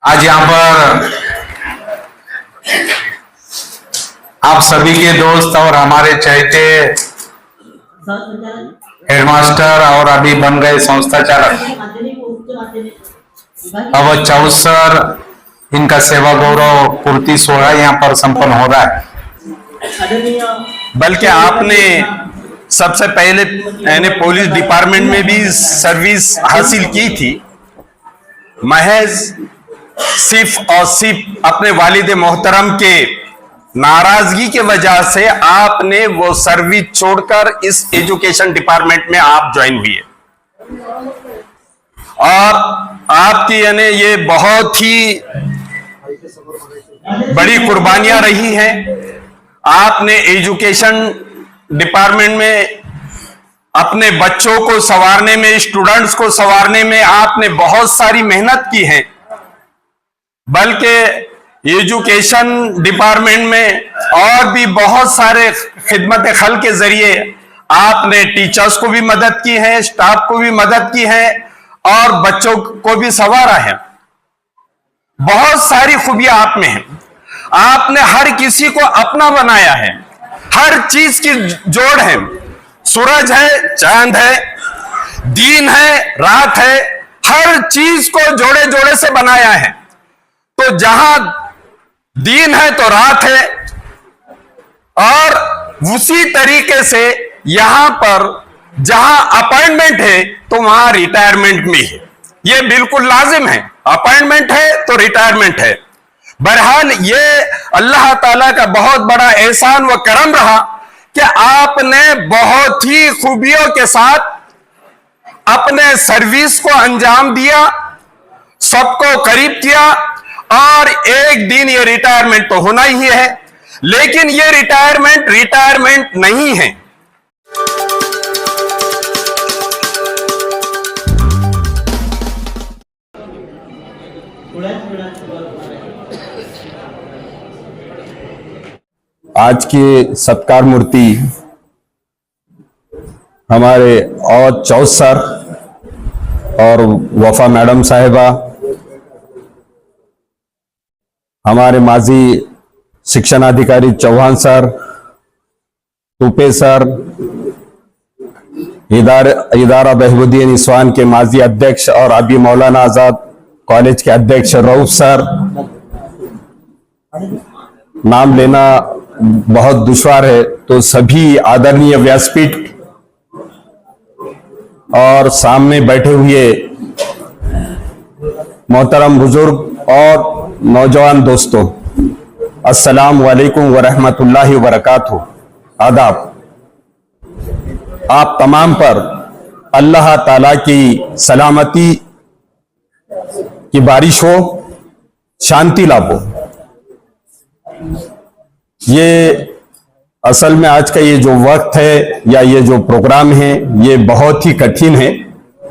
आज यहाँ पर आप सभी के दोस्त और हमारे चहेते हेडमास्टर और अभी बन गए संस्था चालक अवध चौथ सर, इनका सेवा गौरव पूर्ति सोहरा यहाँ पर संपन्न हो रहा है। बल्कि आपने सबसे पहले यानी पुलिस डिपार्टमेंट में भी सर्विस हासिल की थी। महज सिर्फ और सिर्फ अपने वालिद मोहतरम के नाराजगी की वजह से आपने वो सर्विस छोड़कर इस एजुकेशन डिपार्टमेंट में आप ज्वाइन हुए और आपकी यानी ये बहुत ही बड़ी कुर्बानियां रही हैं। आपने एजुकेशन डिपार्टमेंट में अपने बच्चों को संवारने में, स्टूडेंट्स को संवारने में आपने बहुत सारी मेहनत की है। बल्कि एजुकेशन डिपार्टमेंट में और भी बहुत सारे खिदमत खल के जरिए आपने टीचर्स को भी मदद की है, स्टाफ को भी मदद की है और बच्चों को भी संवारा है। बहुत सारी खूबियां आप में हैं। आपने हर किसी को अपना बनाया है, हर चीज की जोड़ है। सूरज है, चांद है, दिन है, रात है, हर चीज को जोड़े जोड़े से बनाया है। तो जहां दिन है तो रात है और उसी तरीके से यहां पर जहां अपॉइंटमेंट है तो वहां रिटायरमेंट भी है। यह बिल्कुल लाजिम है, अपॉइंटमेंट है तो रिटायरमेंट है। बहरहाल ये अल्लाह ताला का बहुत बड़ा एहसान व करम रहा कि आपने बहुत ही खूबियों के साथ अपने सर्विस को अंजाम दिया, सबको करीब किया और एक दिन ये रिटायरमेंट तो होना ही है। लेकिन ये रिटायरमेंट नहीं है। आज की सत्कार मूर्ति हमारे अवध चौथ सर और वफा मैडम साहिबा, हमारे माजी शिक्षण अधिकारी चौहान सर, तुपे सर, इदारा बहबूदी निस्वान के माजी अध्यक्ष और अभी मौलाना आजाद कॉलेज के अध्यक्ष रऊफ सर, नाम लेना बहुत दुश्वार है, तो सभी आदरणीय व्यासपीठ और सामने बैठे हुए मोहतरम बुजुर्ग और नौजवान दोस्तों, अस्सलाम वालेकुम व रहमतुल्लाहि व बरकातहू। आदाब। आप तमाम पर अल्लाह ताला की सलामती की बारिश हो, शांति लाभ हो। ये असल में आज का ये जो वक्त है या ये जो प्रोग्राम है ये बहुत ही कठिन है।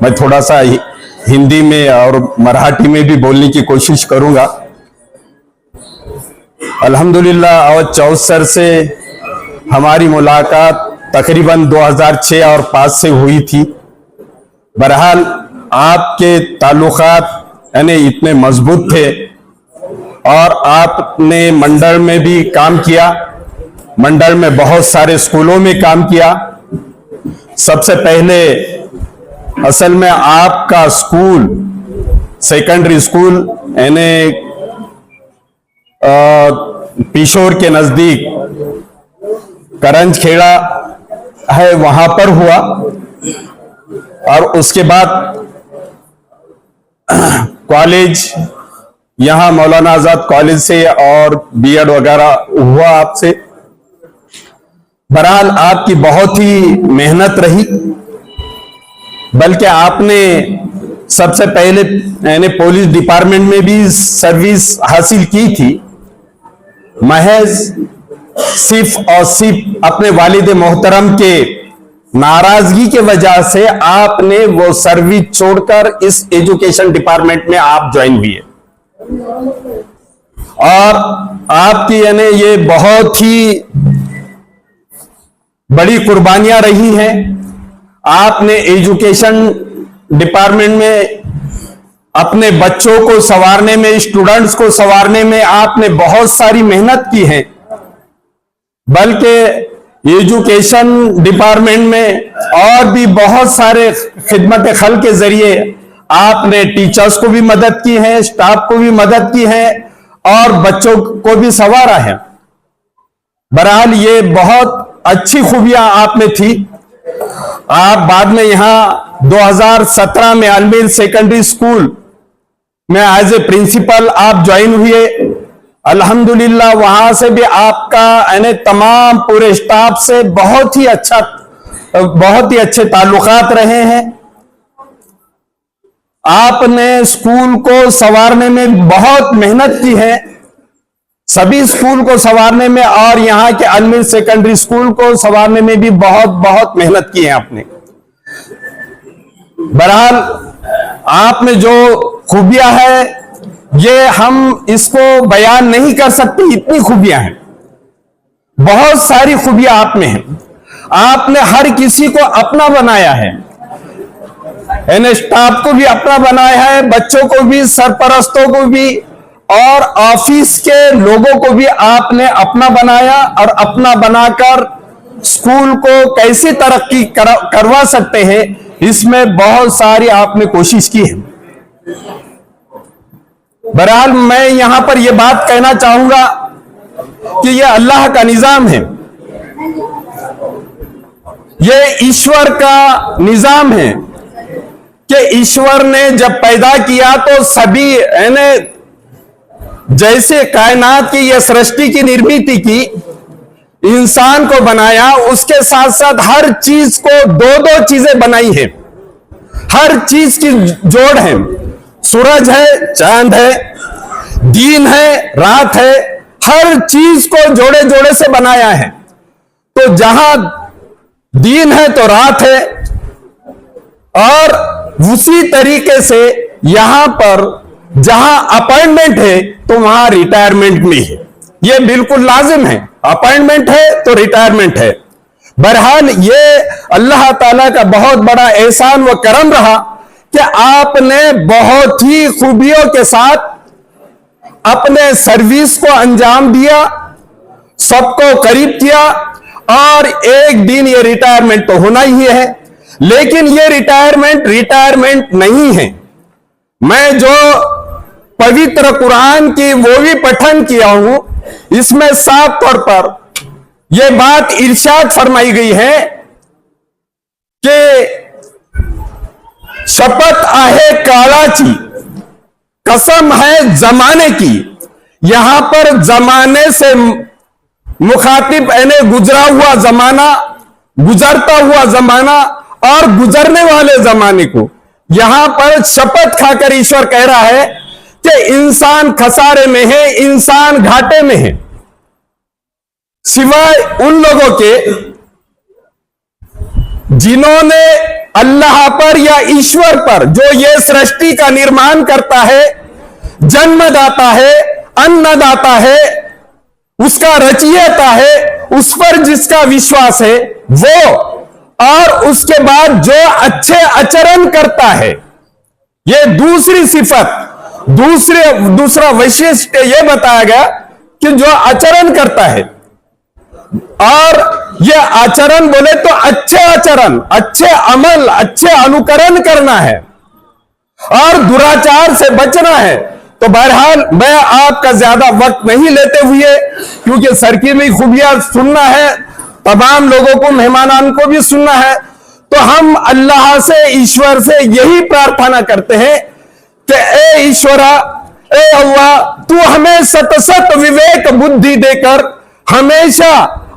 मैं थोड़ा सा हिंदी में और मराठी में भी बोलने की कोशिश करूंगा। अल्हम्दुलिल्लाह अवध चौथ सर से हमारी मुलाकात तकरीबन 2006 और 5 से हुई थी। बहरहाल आपके ताल्लुकात यानी इतने मजबूत थे और आपने मंडल में भी काम किया, मंडल में बहुत सारे स्कूलों में काम किया। सबसे पहले असल में आपका स्कूल सेकेंडरी स्कूल यानी पिशोर के नजदीक करंज खेड़ा है, वहां पर हुआ और उसके बाद कॉलेज यहां मौलाना आजाद कॉलेज से और बीएड वगैरह हुआ आपसे। बहरहाल आपकी बहुत ही मेहनत रही। बल्कि आपने सबसे पहले यानी पुलिस डिपार्टमेंट में भी सर्विस हासिल की थी। महज सिर्फ और सिर्फ अपने वालिद मोहतरम के नाराजगी की वजह से आपने वो सर्विस छोड़कर इस एजुकेशन डिपार्टमेंट में आप ज्वाइन हुए और आपकी यानी ये बहुत ही बड़ी कुर्बानियां रही हैं। आपने एजुकेशन डिपार्टमेंट में अपने बच्चों को संवारने में, स्टूडेंट्स को संवारने में आपने बहुत सारी मेहनत की है। बल्कि एजुकेशन डिपार्टमेंट में और भी बहुत सारे खिदमत खल के जरिए आपने टीचर्स को भी मदद की है, स्टाफ को भी मदद की है और बच्चों को भी संवारा है। बहरहाल ये बहुत अच्छी खूबियां आप में थी। आप बाद में यहां 2017 में अलमीर सेकेंडरी स्कूल में एज ए प्रिंसिपल आप ज्वाइन हुए। अल्हम्दुलिल्लाह वहां से भी आपका यानी तमाम पूरे स्टाफ से बहुत ही अच्छे ताल्लुकात रहे हैं। आपने स्कूल को संवारने में बहुत मेहनत की है, सभी स्कूल को संवारने में, और यहां के अलमीर सेकेंडरी स्कूल को संवारने में भी बहुत मेहनत की है आपने। बहरहाल आप में जो खूबियां है ये हम इसको बयान नहीं कर सकते, इतनी खूबियां हैं, बहुत सारी खूबियां आप में हैं। आपने हर किसी को अपना बनाया है, यानी स्टाफ को भी अपना बनाया है, बच्चों को भी, सरपरस्तों को भी और ऑफिस के लोगों को भी आपने अपना बनाया और अपना बनाकर स्कूल को कैसी तरक्की करवा सकते हैं इसमें बहुत सारी आपने कोशिश की है। बहरहाल मैं यहां पर यह बात कहना चाहूंगा कि यह अल्लाह का निजाम है, यह ईश्वर का निजाम है कि ईश्वर ने जब पैदा किया तो सभी जैसे कायनात की यह सृष्टि की निर्मिति की, इंसान को बनाया, उसके साथ साथ हर चीज को दो चीजें बनाई है, हर चीज की जोड़ है। सूरज है, चांद है, दिन है, रात है, हर चीज को जोड़े जोड़े से बनाया है। तो जहां दिन है तो रात है, और उसी तरीके से यहां पर जहां अपॉइंटमेंट है तो वहां रिटायरमेंट भी है। यह बिल्कुल लाजिम है, अपॉइंटमेंट है तो रिटायरमेंट है। बहरहाल ये अल्लाह ताला का बहुत बड़ा एहसान व करम रहा कि आपने बहुत ही खूबियों के साथ अपने सर्विस को अंजाम दिया, सबको करीब किया, और एक दिन ये रिटायरमेंट तो होना ही है। लेकिन ये रिटायरमेंट नहीं है। मैं जो पवित्र कुरान की वो भी पठन किया हूं, इसमें साफ तौर पर यह बात इरशाद फरमाई गई है कि शपथ आहे कालाची, कसम है जमाने की। यहां पर जमाने से मुखातिब यानी गुजरा हुआ जमाना, गुजरता हुआ जमाना और गुजरने वाले जमाने को यहां पर शपथ खाकर ईश्वर कह रहा है कि इंसान खसारे में है, इंसान घाटे में है, सिवाय उन लोगों के जिन्होंने अल्लाह पर या ईश्वर पर, जो ये सृष्टि का निर्माण करता है, जन्मदाता है, अन्नदाता है, उसका रचयिता है, उस पर जिसका विश्वास है वो, और उसके बाद जो अच्छे आचरण करता है, ये दूसरी सिफत, दूसरा वैशिष्ट्य यह बताया गया कि जो आचरण करता है, और ये आचरण बोले तो अच्छे आचरण, अच्छे अमल, अच्छे अनुकरण करना है और दुराचार से बचना है। तो बहरहाल मैं आपका ज्यादा वक्त नहीं लेते हुए, क्योंकि सरकीली खूबियां सुनना है, तमाम लोगों को, मेहमानान को भी सुनना है, तो हम अल्लाह से, ईश्वर से यही प्रार्थना करते हैं कि ए ईश्वरा, ए अल्लाह, तू हमें सत विवेक बुद्धि देकर हमेशा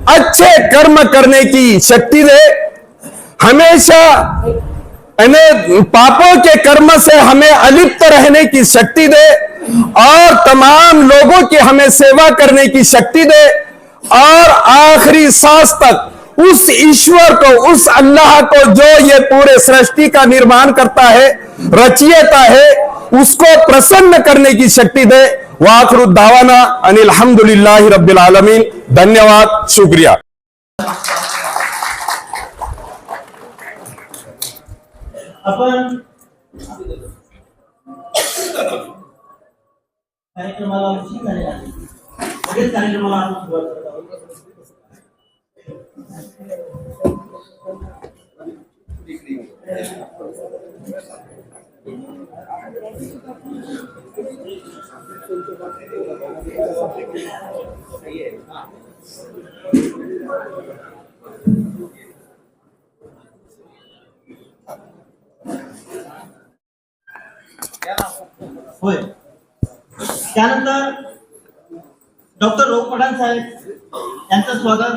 अच्छे कर्म करने की शक्ति दे, हमेशा पापों के कर्म से हमें अलिप्त रहने की शक्ति दे, और तमाम लोगों की हमें सेवा करने की शक्ति दे, और आखिरी सांस तक उस ईश्वर को, उस अल्लाह को जो ये पूरे सृष्टि का निर्माण करता है, रचयिता है, उसको प्रसन्न करने की शक्ति दे। वाखिरु दावाना अनिल हम्दुलिल्लाहि रब्बिल आलमीन। धन्यवाद, शुक्रिया। अपन कार्यक्रमाला उशीर झालेला आहे. लगेच कार्यक्रमाला आपण सुरुवात करत आहोत. होय. त्यानंतर डॉक्टर रोग पठाण साहेब यांचं स्वागत.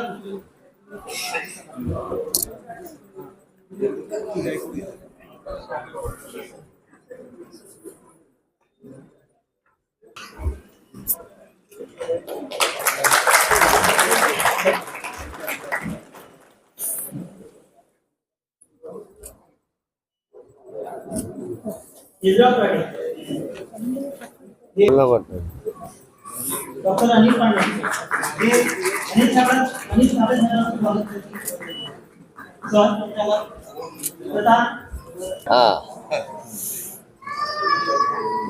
डॉक्टर अनिल पांडे हे अनिल साहेबांचं स्वागत प्रधान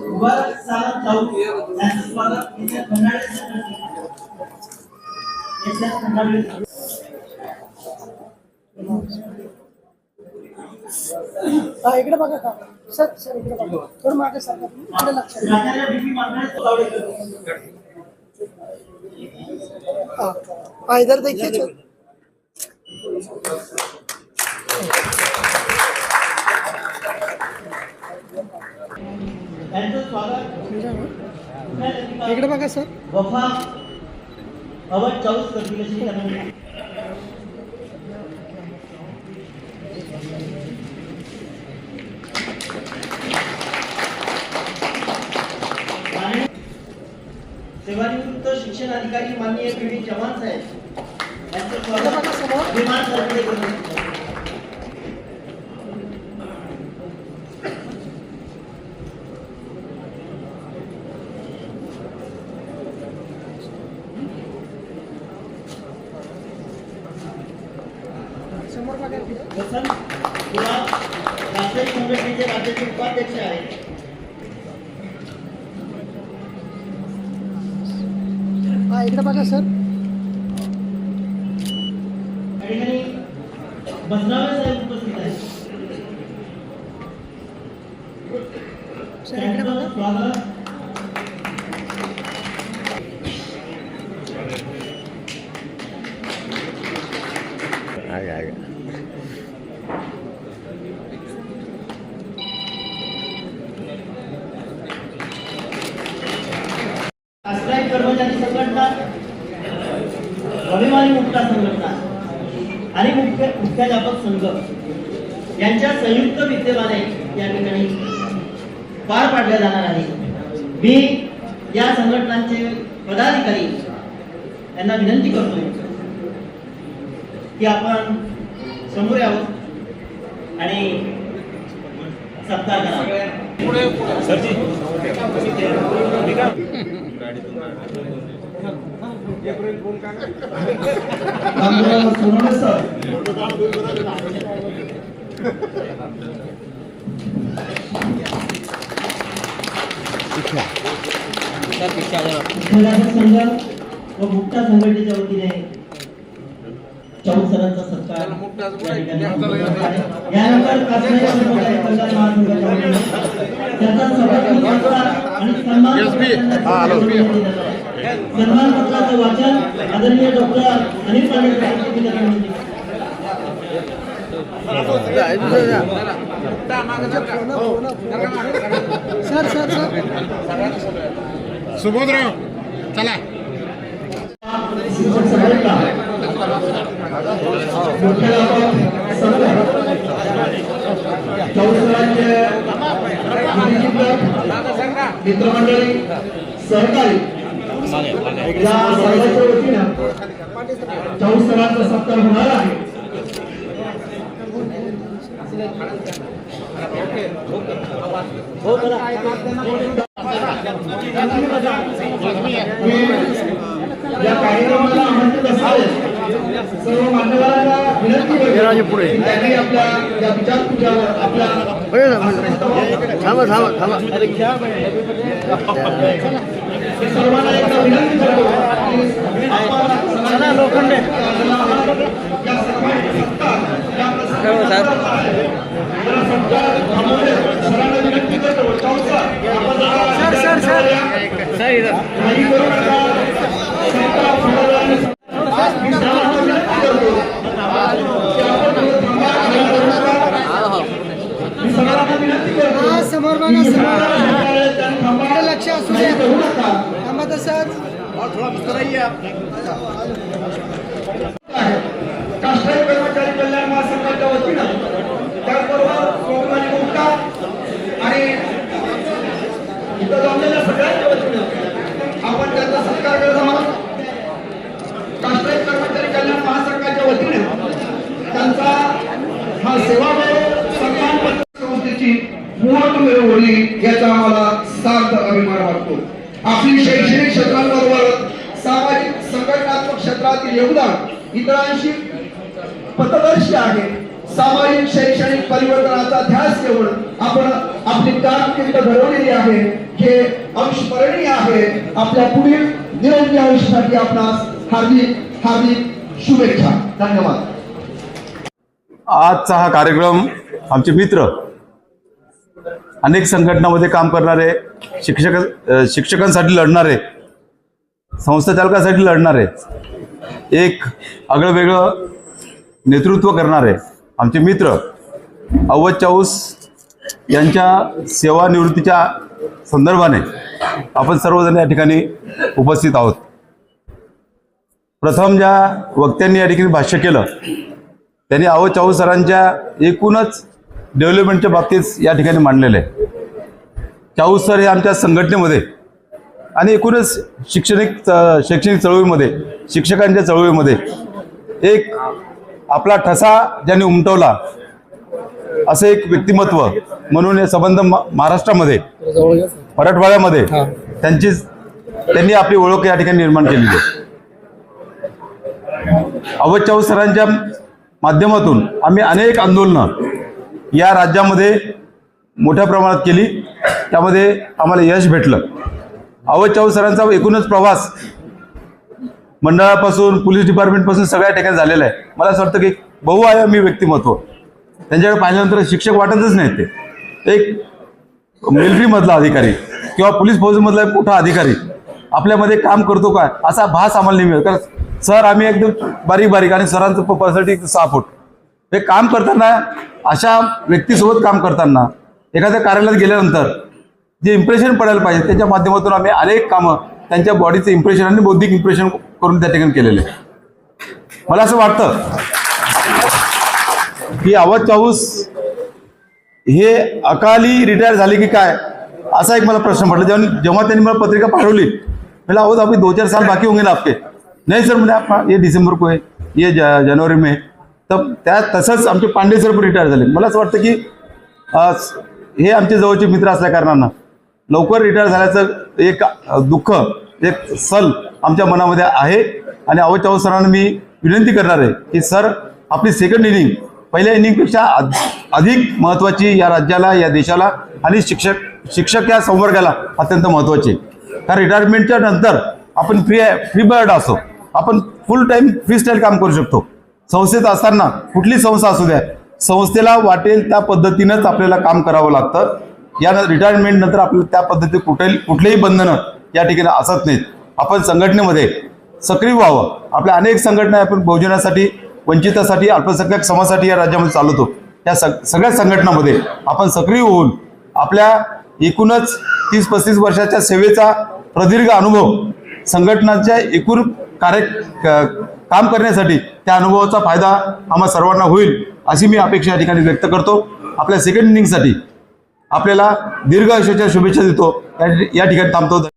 मुबारक साहेब चौक यांचं स्वागत. इकडे बघा का सर सर इकडे बघा थोडं मागे सरका इकडे लक्ष द्या. हाँ इधर देखिए सर. इकडे बघा सर. वफा अवध 24 करतील अशी त्यांना सेवानिवृत्त शिक्षण अधिकारी माननीय पी.डी. चव्हाण साहेब यांचं स्वागत विमान सरकडे करण्यात वसंत गुलाब राष्ट्रीय संघटनेचे राज्याचे उपाध्यक्ष आहेत. हाँ इकडे बघा सर. ठिकाणी बसनावे साहेब उपस्थित आहेत. सर इकडे बघा. स्वागत. आश्रय कर्मचारी संघटना, अभिमानी मुक्ता संघटना आणि मुख्याध्यापक संघ यांच्या संयुक्त विद्यमाने या ठिकाणी पार पाडल्या जाणार आहे. मी या संघटनांचे पदाधिकारी यांना विनंती करतो की आपण समोर यावं आणि सत्कार करावा. संघ व मुक्ता संघटनेच्या वतीने चौक सरांचा सत्कार यानंतर सन्मान पत्राचं वाचन आदरणीय doctor Anil Pande sir sir sir Subodhrao चला. मित्रमंडळी सहकारी या सर्वांच्या वतीनं चौक सरांचा सत्कार होणार आहे. या कार्यक्रमाला आमंत्रित असलेल्या सर्व मान्यवरांना विनंती त्यांनी आपल्या या विचार पूजावर आपल्या सर्वांना एकदा विनंती करतो की आपण लोखंडे या सर्वांची सत्ता या सरांना विनंती करतो काही करू नका. समोर बघा, समोर लक्ष असू दे. थांबा तसंच. राष्ट्रीय कर्मचारी कल्याण महासंघाच्या वतीनं त्याचबरोबर कोकणाची मुक्ता आणि इथं जमलेल्या सगळ्यांच्या वतीनं आपण त्यांचा सत्कार करत आहोत. राष्ट्रीय कर्मचारी कल्याण महासंघाच्या वतीने त्यांचा हा सेवाभाव सन्मान संस्थेची मुहूर्त होईल याचा आम्हाला सार्थ अभिमान वाटतो. आपली शैक्षणिक क्षेत्रांबरोबर सामाजिक संघटनात्मक क्षेत्रातील योगदान इतरांशी पथदर्शी आहे. सामाजिक शैक्षणिक परिवर्तनाचा ध्यास घेऊन आपण आपली कारकीर्द घडवलेली आहे. हे अंशस्मरणीय आहे. आपल्या पुढील निरंजन आयुष्यासाठी आपणास हार्दिक हार्दिक शुभेच्छा. धन्यवाद. आजचा हा कार्यक्रम आमचे मित्र, अनेक संघटनांमध्ये काम करणारे, शिक्षकांसाठी लढणारे, संस्थाचालकासाठी लढणारे, एक आगळं वेगळं नेतृत्व करणारे आमचे मित्र अवध चाऊस यांच्या सेवानिवृत्तीच्या संदर्भाने आपण सर्वजण या ठिकाणी उपस्थित आहोत. प्रथम ज्या वक्त्यांनी या ठिकाणी भाष्य केलं त्यांनी अवध चाऊस सरांच्या एकूणच डेव्हलपमेंटच्या बाबतीत या ठिकाणी मांडलेलं आहे. चाऊस सर हे आमच्या संघटनेमध्ये आणि एकूणच शैक्षणिक चळवळीमध्ये, शिक्षकांच्या चळवळीमध्ये एक आपला ठसा ज्यांनी उमटवला असं एक व्यक्तिमत्व म्हणून हे संबंध महाराष्ट्रामध्ये, मराठवाड्यामध्ये त्यांनी आपली ओळख या ठिकाणी निर्माण केलेली आहे. अवध चाऊस सरांच्या माध्यमातून आम्ही अनेक आंदोलनं या राज्यामध्ये मोठ्या प्रमाणात केली. त्यामध्ये आम्हाला यश भेटलं. अवध चाऊस सरांचा एकूणच प्रवास मंडळापासून पोलीस डिपार्टमेंटपासून सगळ्या ठिकाणी झालेला आहे. मला असं वाटतं की बहुआयामी व्यक्तिमत्व, त्यांच्याकडे पाहिल्यानंतर शिक्षक वाटतच नाहीत. ते एक मिलिटरीमधला अधिकारी किंवा पोलीस फौजमधला एक मोठा अधिकारी आपल्यामध्ये काम करतो काय असा भास आम्हाला नेहमी. कारण सर आम्ही एकदम बारीक बारीक आणि सरांचं पर्सनॅलिटी 6 फूट. हे काम करताना, अशा व्यक्तीसोबत काम करताना, एखाद्या कार्यालयात गेल्यानंतर जे इम्प्रेशन पडायला पाहिजे त्याच्या माध्यमातून आम्ही अनेक कामं त्यांच्या बॉडीचं इम्प्रेशन आणि बौद्धिक इम्प्रेशन करून त्या ठिकाणी केलेले. मला असं वाटतं की अवध चाऊस हे अकाली रिटायर झाले की काय असा एक मला प्रश्न पडला. जेव्हा त्यांनी मला पत्रिका पाठवली, मला अवध अभी 2-4 साल बाकी होंगे ना आपके. नहीं सर, म्हणजे आप ये दिसंबर को है, ये जनवरी में. तर त्या तसंच आमचे पांडे सर पण रिटायर झाले. मला असं वाटतं की हे आमचे जवळचे मित्र असल्या कारणानं लवकर रिटायर झाल्याचं एक दुःख, एक सल आमच्या मनामध्ये आहे. आणि अवध चाऊस सरांना मी विनंती करणार आहे की सर, आपली सेकंड इनिंग पहिल्या इनिंगपेक्षा अधिक महत्त्वाची या राज्याला, या देशाला आणि शिक्षक या संवर्गाला अत्यंत महत्त्वाची. कारण रिटायरमेंटच्या नंतर आपण फ्री बर्ड असतो, आपण फुल टाईम फ्री स्टाईल काम करू शकतो. संस्थेत असताना कुठली संस्था असू द्या, संस्थेला वाटेल त्या पद्धतीनंच आपल्याला काम करावं लागतं. या रिटायरमेंट नंतर आपल्याला त्या पद्धतीने कुठलेही बंधनं या ठिकाणी असत नाहीत. आपण संघटनेमध्ये सक्रिय व्हावं. आपल्या अनेक संघटना आपण बहुजनासाठी, वंचितासाठी, अल्पसंख्याक समाजासाठी या राज्यामध्ये चालवतो. त्या सगळ्या संघटनांमध्ये आपण सक्रिय होऊन आपल्या एकूणच 30-35 वर्षाच्या सेवेचा प्रदीर्घ अनुभव संघटनाच्या एकूण काम करण्यासाठी त्या अनुभवाचा फायदा आम्हा सर्वांना होईल अशी मी अपेक्षा या ठिकाणी व्यक्त करतो. आपल्या सेकंड इनिंगसाठी आपल्याला दीर्घ आयुष्याच्या शुभेच्छा देतो. या ठिकाणी थांबतो.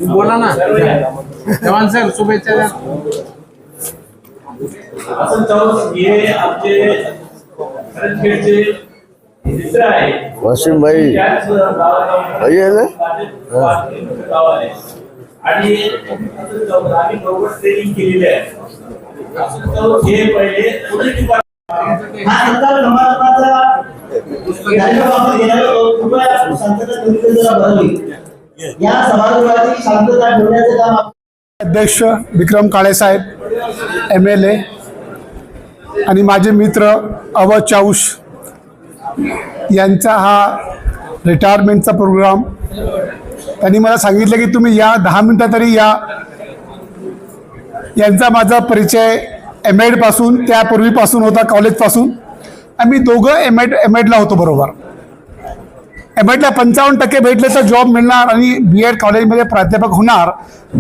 बोला ना जवान सर, शुभेच्छा. ये आपके वसीम भाई भाई है ना आणि आम्ही बरोबर ट्रेनिंग केलेली आहे हे पहिले हा संकल्प समाजाचा कार्यक्रमामध्ये घेण्याचा कृपया शांतता तुम्ही जरा बनवली या सभागृहाची शांतता ठेवण्याचे काम अध्यक्ष विक्रम काळे साहेब MLA आणि माझे मित्र अवध चाऊश यांचा हा रिटायरमेंटचा प्रोग्राम त्यांनी मला सांगितलं की तुम्ही या 10 मिनिटं तरी या. यांचा माझा परिचय M.Ed पासून त्यापूर्वीपासून होता, कॉलेजपासून. आम्ही दोघं M.Edला होतो बरोबर. M.Edला 55% भेटले तर जॉब मिळणार आणि B.Ed कॉलेजमध्ये प्राध्यापक होणार,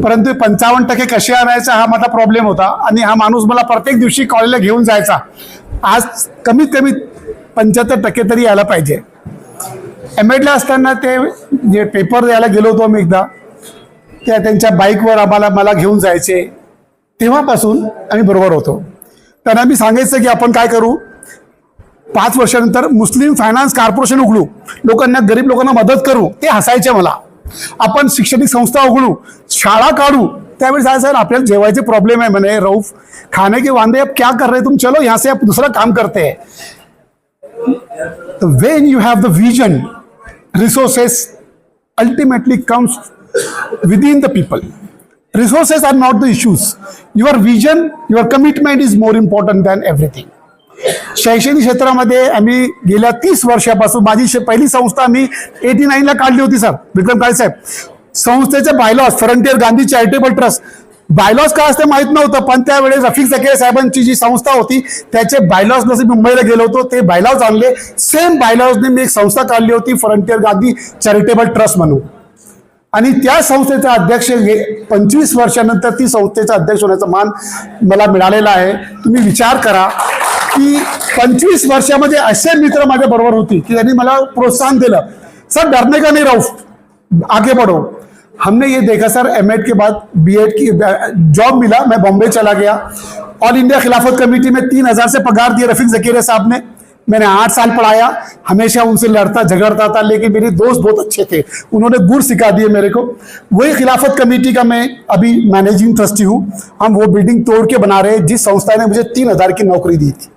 परंतु 55% कसे आणायचा हा माझा प्रॉब्लेम होता आणि हा माणूस मला प्रत्येक दिवशी कॉलेजला घेऊन जायचा. आज कमीत कमी 75% तरी यायला पाहिजे. M.Edला असताना ते जे पेपर द्यायला गेलो होतो मी एकदा, त्या त्यांच्या बाईकवर मला घेऊन जायचे. तेव्हापासून आम्ही बरोबर होतो. त्यांना मी सांगायचं की आपण काय करू, 5 वर्षानंतर मुस्लिम फायनान्स कॉर्पोरेशन उघडू, लोकांना, गरीब लोकांना मदत करू. ते हसायचे मला. आपण शैक्षणिक संस्था उघडू, शाळा काढू. त्यावेळी सांगा सर आपल्याला जेवायचे प्रॉब्लेम है, मैंने रऊफ खाने के वांदे, अब क्या कर रहे तुम, चलो यहाँ से आप दूसरा काम करते हैं. When you have the vision, resources ultimately comes within the people. Resources are not the issues. Your vision, your commitment is more important than everything. शैक्षणिक क्षेत्रामध्ये आम्ही गेल्या 30 वर्षापासून माझी पहिली संस्था आम्ही 89ला काढली होती सर, विक्रम काळे साहेब. संस्थेचे bylaws, frontier Gandhi charitable trust, bylaws काय असते माहित नव्हतं, पण त्यावेळेस रफिक झकेरिया साहेबांची जी संस्था होती त्याचे बायलॉज नसे मुंबईला गेलो होतो, ते बायलॉज आणले. सेम बायलॉजने मी एक संस्था काढली होती, फ्रंटियर गांधी चॅरिटेबल ट्रस्ट म्हणून. आणि त्या संस्थेचा अध्यक्ष 25 वर्षानंतर ती संस्थेचा अध्यक्ष होण्याचा मान मला मिळालेला आहे. तुम्ही विचार करा की 25 वर्षामध्ये असे मित्र माझ्या बरोबर होती की त्यांनी मला प्रोत्साहन दिलं, सर डरने का नहीं रऊफ, आगे बढ़ो. हमने ये देखा सर, M.Ed के बाद B.Ed की जॉब मिला, मैं बॉम्बे चला गया. ऑल इंडिया खिलाफत कमेटी में 3000 से पगार दिया रफीक झकेरिया साहब ने. मैंने 8 साल पढ़ाया, हमेशा उनसे लड़ता झगड़ता था, लेकिन मेरे दोस्त बहुत अच्छे थे, उन्होंने गुर सिखा दिए मेरे को. वही खिलाफत कमेटी का मैं अभी मैनेजिंग ट्रस्टी हूँ. हम वो बिल्डिंग तोड़ के बना रहे हैं जिस संस्था ने मुझे 3000 की नौकरी दी थी.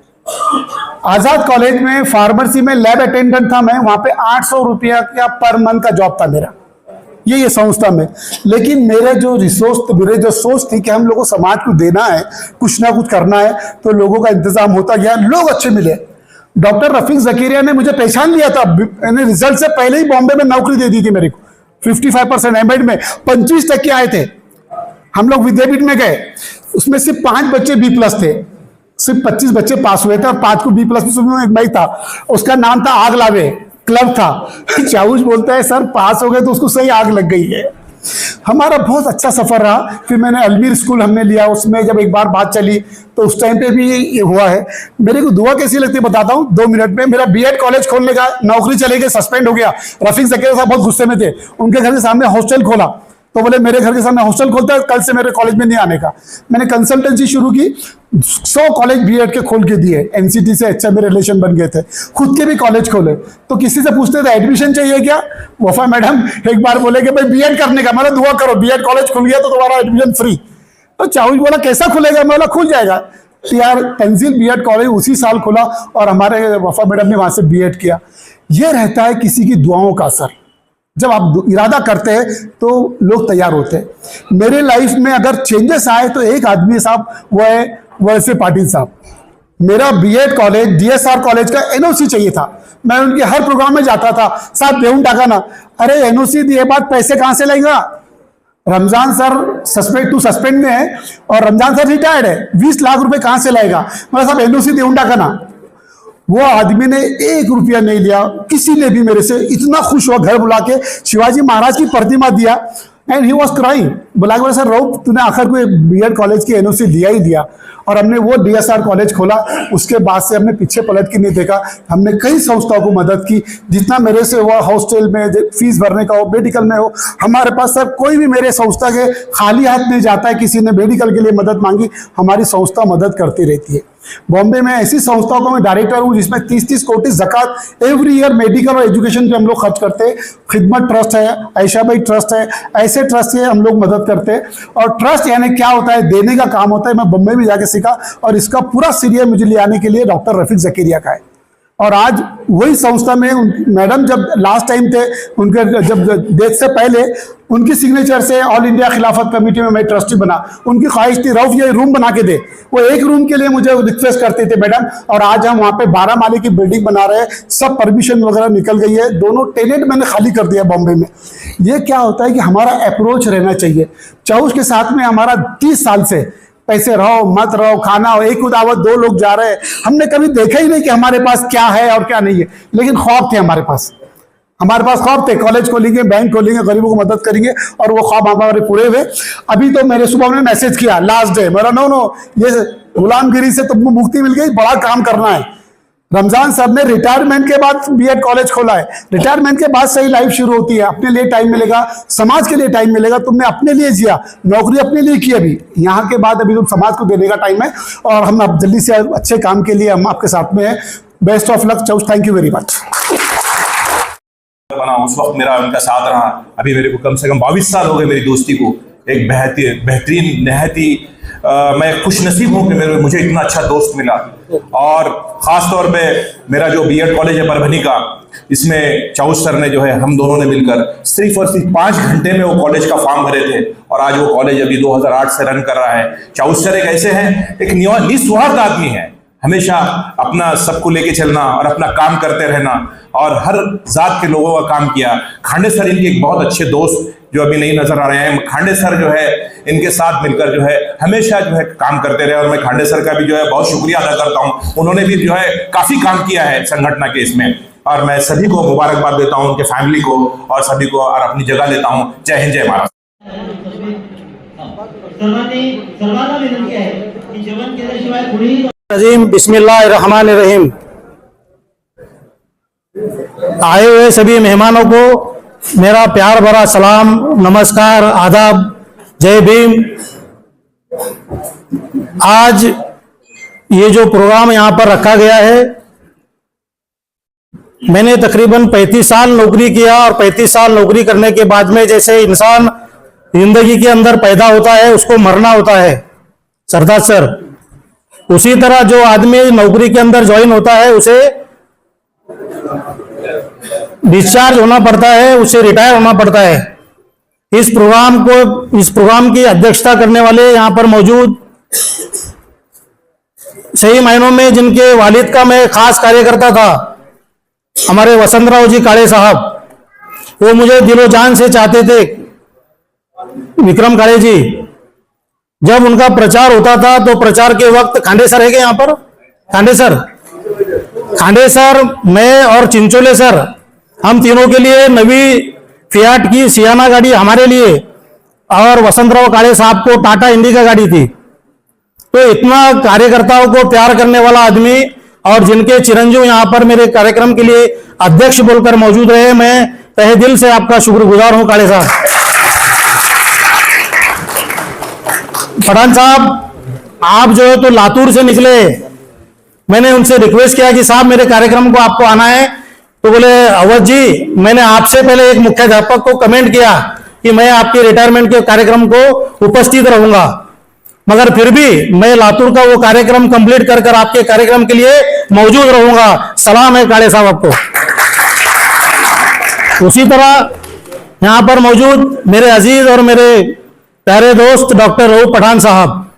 आजाद कॉलेज में फार्मेसी में लैब अटेंडेंट था मैं, वहां पे 800 रुपया का पर मंथ का जॉब था मेरा, ये संस्था में. लेकिन मेरे जो सोच थी कि हम लोगों को समाज को देना है, कुछ ना कुछ करना है, तो लोगों का इंतजाम होता गया, लोग अच्छे मिले. डॉक्टर रफीक झकेरिया ने मुझे पहचान लिया था, रिजल्ट से पहले ही बॉम्बे में नौकरी दे दी थी मेरे को. 55% M.Ed में 25% आए थे. हम लोग विद्यापीठ में गए, उसमें सिर्फ 5 बच्चे B+ थे, सिर्फ 25 बच्चे पास हुए थे और 5 को B+ में एक मैं था. उसका नाम था आग लावे, क्लब था. चाऊश बोलता है सर पास हो गए तो उसको सही आग लग गई है. हमारा बहुत अच्छा सफर रहा. फिर मैंने अल्मीर स्कूल हमने लिया, उसमें जब एक बार बात चली तो उस टाइम पे भी ये हुआ है. मेरे को दुआ कैसी लगती है बताता हूँ 2 मिनट में. मेरा B.Ed कॉलेज खोलने का, नौकरी चली गई, सस्पेंड हो गया. रफीक झकेरिया साहब बहुत गुस्से में थे, उनके घर के सामने हॉस्टल खोला, तो बोले मेरे घर के सामने हॉस्टल खोलता है, कल से मेरे कॉलेज में नहीं आने का. मैंने कंसल्टेंसी शुरू की, 100 कॉलेज B.Ed के खोल के दिए. NCT से अच्छा मेरे रिलेशन बन गए थे, खुद के भी कॉलेज खोले. तो किसी से पूछते थे एडमिशन चाहिए क्या, वफा मैडम एक बार बोले कि भाई B.Ed करने का, मैंने दुआ करो B.Ed कॉलेज खुल गया तो तुम्हारा एडमिशन फ्री. तो चाऊश बोला कैसा खुलेगा, मैं बोला खुल जाएगा. तो यार तंजील B.Ed कॉलेज उसी साल खुला और हमारे वफा मैडम ने वहां से B.Ed किया. यह रहता है किसी की दुआओं का असर. जब आप इरादा करते हैं तो लोग तैयार होते हैं. मेरे लाइफ में अगर चेंजेस आए तो एक आदमी साहब वो है वैसे पाटिल साहब. मेरा B.Ed कॉलेज DSR कॉलेज का NOC चाहिए था. मैं उनके हर प्रोग्राम में जाता था, साहब देऊन टाका ना. अरे NOC दिए बाद पैसे कहां से लेगा, रमजान सर सस्पेंड में है और रमजान सर रिटायर्ड है, 20 लाख रुपए कहां से लाएगा. मैं साहब NOC देऊन टाका ना. वो आदमी ने 1 रुपया नहीं लिया, किसी ने भी मेरे से. इतना खुश हुआ, घर बुला के शिवाजी महाराज की प्रतिमा दिया एंड ही वॉज क्राइंग. बोला कि सर रऊफ तूने आखिर कोई B.Ed कॉलेज की NOC लिया ही दिया. और हमने वो DSR कॉलेज खोला. उसके बाद से हमने पीछे पलट के नहीं देखा. हमने कई संस्थाओं को मदद की, जितना मेरे से हुआ, हॉस्टल में फीस भरने का हो, मेडिकल में हो. हमारे पास सर कोई भी मेरे संस्था के खाली हाथ नहीं जाता है. किसी ने मेडिकल के लिए मदद मांगी, हमारी संस्था मदद करती रहती है. बॉम्बे में ऐसी संस्थाओं को मैं डायरेक्टर हूँ जिसमें 30-30 कोटी ज़कात एवरी ईयर मेडिकल और एजुकेशन पे हम लोग खर्च करते हैं। खिदमत ट्रस्ट है, आयशा भाई ट्रस्ट है, ऐसे ट्रस्ट से हम लोग मदद करते हैं। और ट्रस्ट यानी क्या होता है, देने का काम होता है। मैं बम्बई में जाके सीखा और इसका पूरा सीरिया मुझे ले आने के लिए डॉक्टर रफीक जकीरिया का है। और आज वही संस्था में मैडम जब लास्ट टाइम थे, उनके जब डेथ से पहले उनकी सिग्नेचर से ऑल इंडिया खिलाफत कमेटी में मैं ट्रस्टी बना। उनकी ख्वाहिश थी रऊफ ये रूम बना के दे, वो एक रूम के लिए मुझे रिक्वेस्ट करते थे मैडम। और आज हम वहाँ पे 12 माले की बिल्डिंग बना रहे हैं, सब परमिशन वगैरह निकल गई है, दोनों टेनेंट मैंने खाली कर दिया बॉम्बे में। ये क्या होता है कि हमारा अप्रोच रहना चाहिए। चाउश के साथ में हमारा 30 साल से पैसे रहो मत रहो, खाना हो, एक उदावत 2 लोग जा रहे हैं, हमने कभी देखा ही नहीं कि हमारे पास क्या है और क्या नहीं है। लेकिन ख्वाब थे हमारे पास ख्वाब थे, कॉलेज खोलेंगे, बैंक खोलेंगे, गरीबों को मदद करेंगे, और वो ख्वाब हमारे पूरे हुए। अभी तो मैंने सुबह में मैसेज किया लास्ट डे, मेरा नो ये गुलामगिरी से तुमको मुक्ति मिल गई, बड़ा काम करना है। रमजान साहब ने रिटायरमेंट के बाद बीएड कॉलेज खोला है। रिटायरमेंट के बाद सही लाइफ शुरू होती है, अपने लिए टाइम मिलेगा, समाज के लिए टाइम मिलेगा। तुमने अपने लिए जिया, नौकरी अपने लिए की, अभी यहाँ के बाद अभी तुम समाज को देने का टाइम है। और हम अब जल्दी से अच्छे काम के लिए हम आपके साथ में हैं। Best of luck Chaush, thank you very much. बना उस वक्त मेरा उनका साथ रहा। अभी मेरे को कम से कम 22 साल हो गए मेरी दोस्ती को। एक बेहतरीन नहायत ही मैं खुशनसीब हूँ कि मुझे इतना अच्छा दोस्त मिला। और ख़ास तौर पे मेरा जो बीएड कॉलेज है परभनी का, इसमें चाउश सर ने जो है, हम दोनों ने मिलकर सिर्फ और सिर्फ 5 घंटे में वो कॉलेज का फॉर्म भरे थे। और आज वो कॉलेज अभी 2008 से रन कर रहा है। चाउश सर एक ऐसे हैं, एक निस्वार्थ आदमी है, हमेशा अपना सबको लेके चलना और अपना काम करते रहना, और हर जात के लोगों का काम किया। खांडे सर इनके एक बहुत अच्छे दोस्त जो अभी नहीं नजर आ रहे हैं, खांडे सर जो है इनके साथ मिलकर जो है हमेशा जो है काम करते रहे। और मैं खांडे सर का भी जो है बहुत शुक्रिया अदा करता हूँ, उन्होंने भी जो है काफी काम किया है संगठन के इसमें। और मैं सभी को मुबारकबाद देता हूँ, उनके फैमिली को और सभी को, और अपनी जगह लेता हूँ। जय हिंद, जय महाराष्ट्र। सर्वांना विनंती आहे की जेवण केल्याशिवाय पुढेही रहीम बिस्मिल्लाहिर्रहमानिर्रहीम। आए हुए सभी मेहमानों को मेरा प्यार भरा सलाम, नमस्कार, आदाब, जय भीम। आज ये जो प्रोग्राम यहाँ पर रखा गया है, मैंने तकरीबन 35 साल नौकरी किया, और 35 साल नौकरी करने के बाद में जैसे इंसान जिंदगी के अंदर पैदा होता है उसको मरना होता है सरदार सर, उसी तरह जो आदमी नौकरी के अंदर ज्वाइन होता है उसे डिस्चार्ज होना पड़ता है, उसे रिटायर होना पड़ता है। इस प्रोग्राम की अध्यक्षता करने वाले यहाँ पर मौजूद, सही मायनों में जिनके वालिद का मैं खास कार्यकर्ता था, हमारे वसंतराव जी काळे साहब, वो मुझे दिलो जान से चाहते थे। विक्रम काळे जी, जब उनका प्रचार होता था तो प्रचार के वक्त खांडे सर है क्या यहाँ पर? खांडे सर, मैं और चिंचोले सर, हम तीनों के लिए नवी फियाट की सियाना गाड़ी हमारे लिए, और वसंतराव काळे साहब को टाटा इंडिका गाड़ी थी। तो इतना कार्यकर्ताओं को प्यार करने वाला आदमी, और जिनके चिरंजीव यहाँ पर मेरे कार्यक्रम के लिए अध्यक्ष बोलकर मौजूद रहे, मैं तहे दिल से आपका शुक्रगुजार हूं काळे साहब। पठान साहब, आप जो है तो लातूर से निकले, मैंने उनसे रिक्वेस्ट किया कि साहब मेरे कार्यक्रम को आपको आना है, तो बोले अवध जी, मैंने आपसे पहले एक मुख्याध्यापक को कमेंट किया कि मैं आपके रिटायरमेंट के कार्यक्रम को उपस्थित रहूंगा, मगर फिर भी मैं लातूर का वो कार्यक्रम कंप्लीट कर आपके कार्यक्रम के लिए मौजूद रहूंगा। सलाम है काळे साहब आपको। उसी तरह यहां पर मौजूद मेरे अजीज और मेरे प्यारे दोस्त डॉक्टर रऊफ पठान साहब,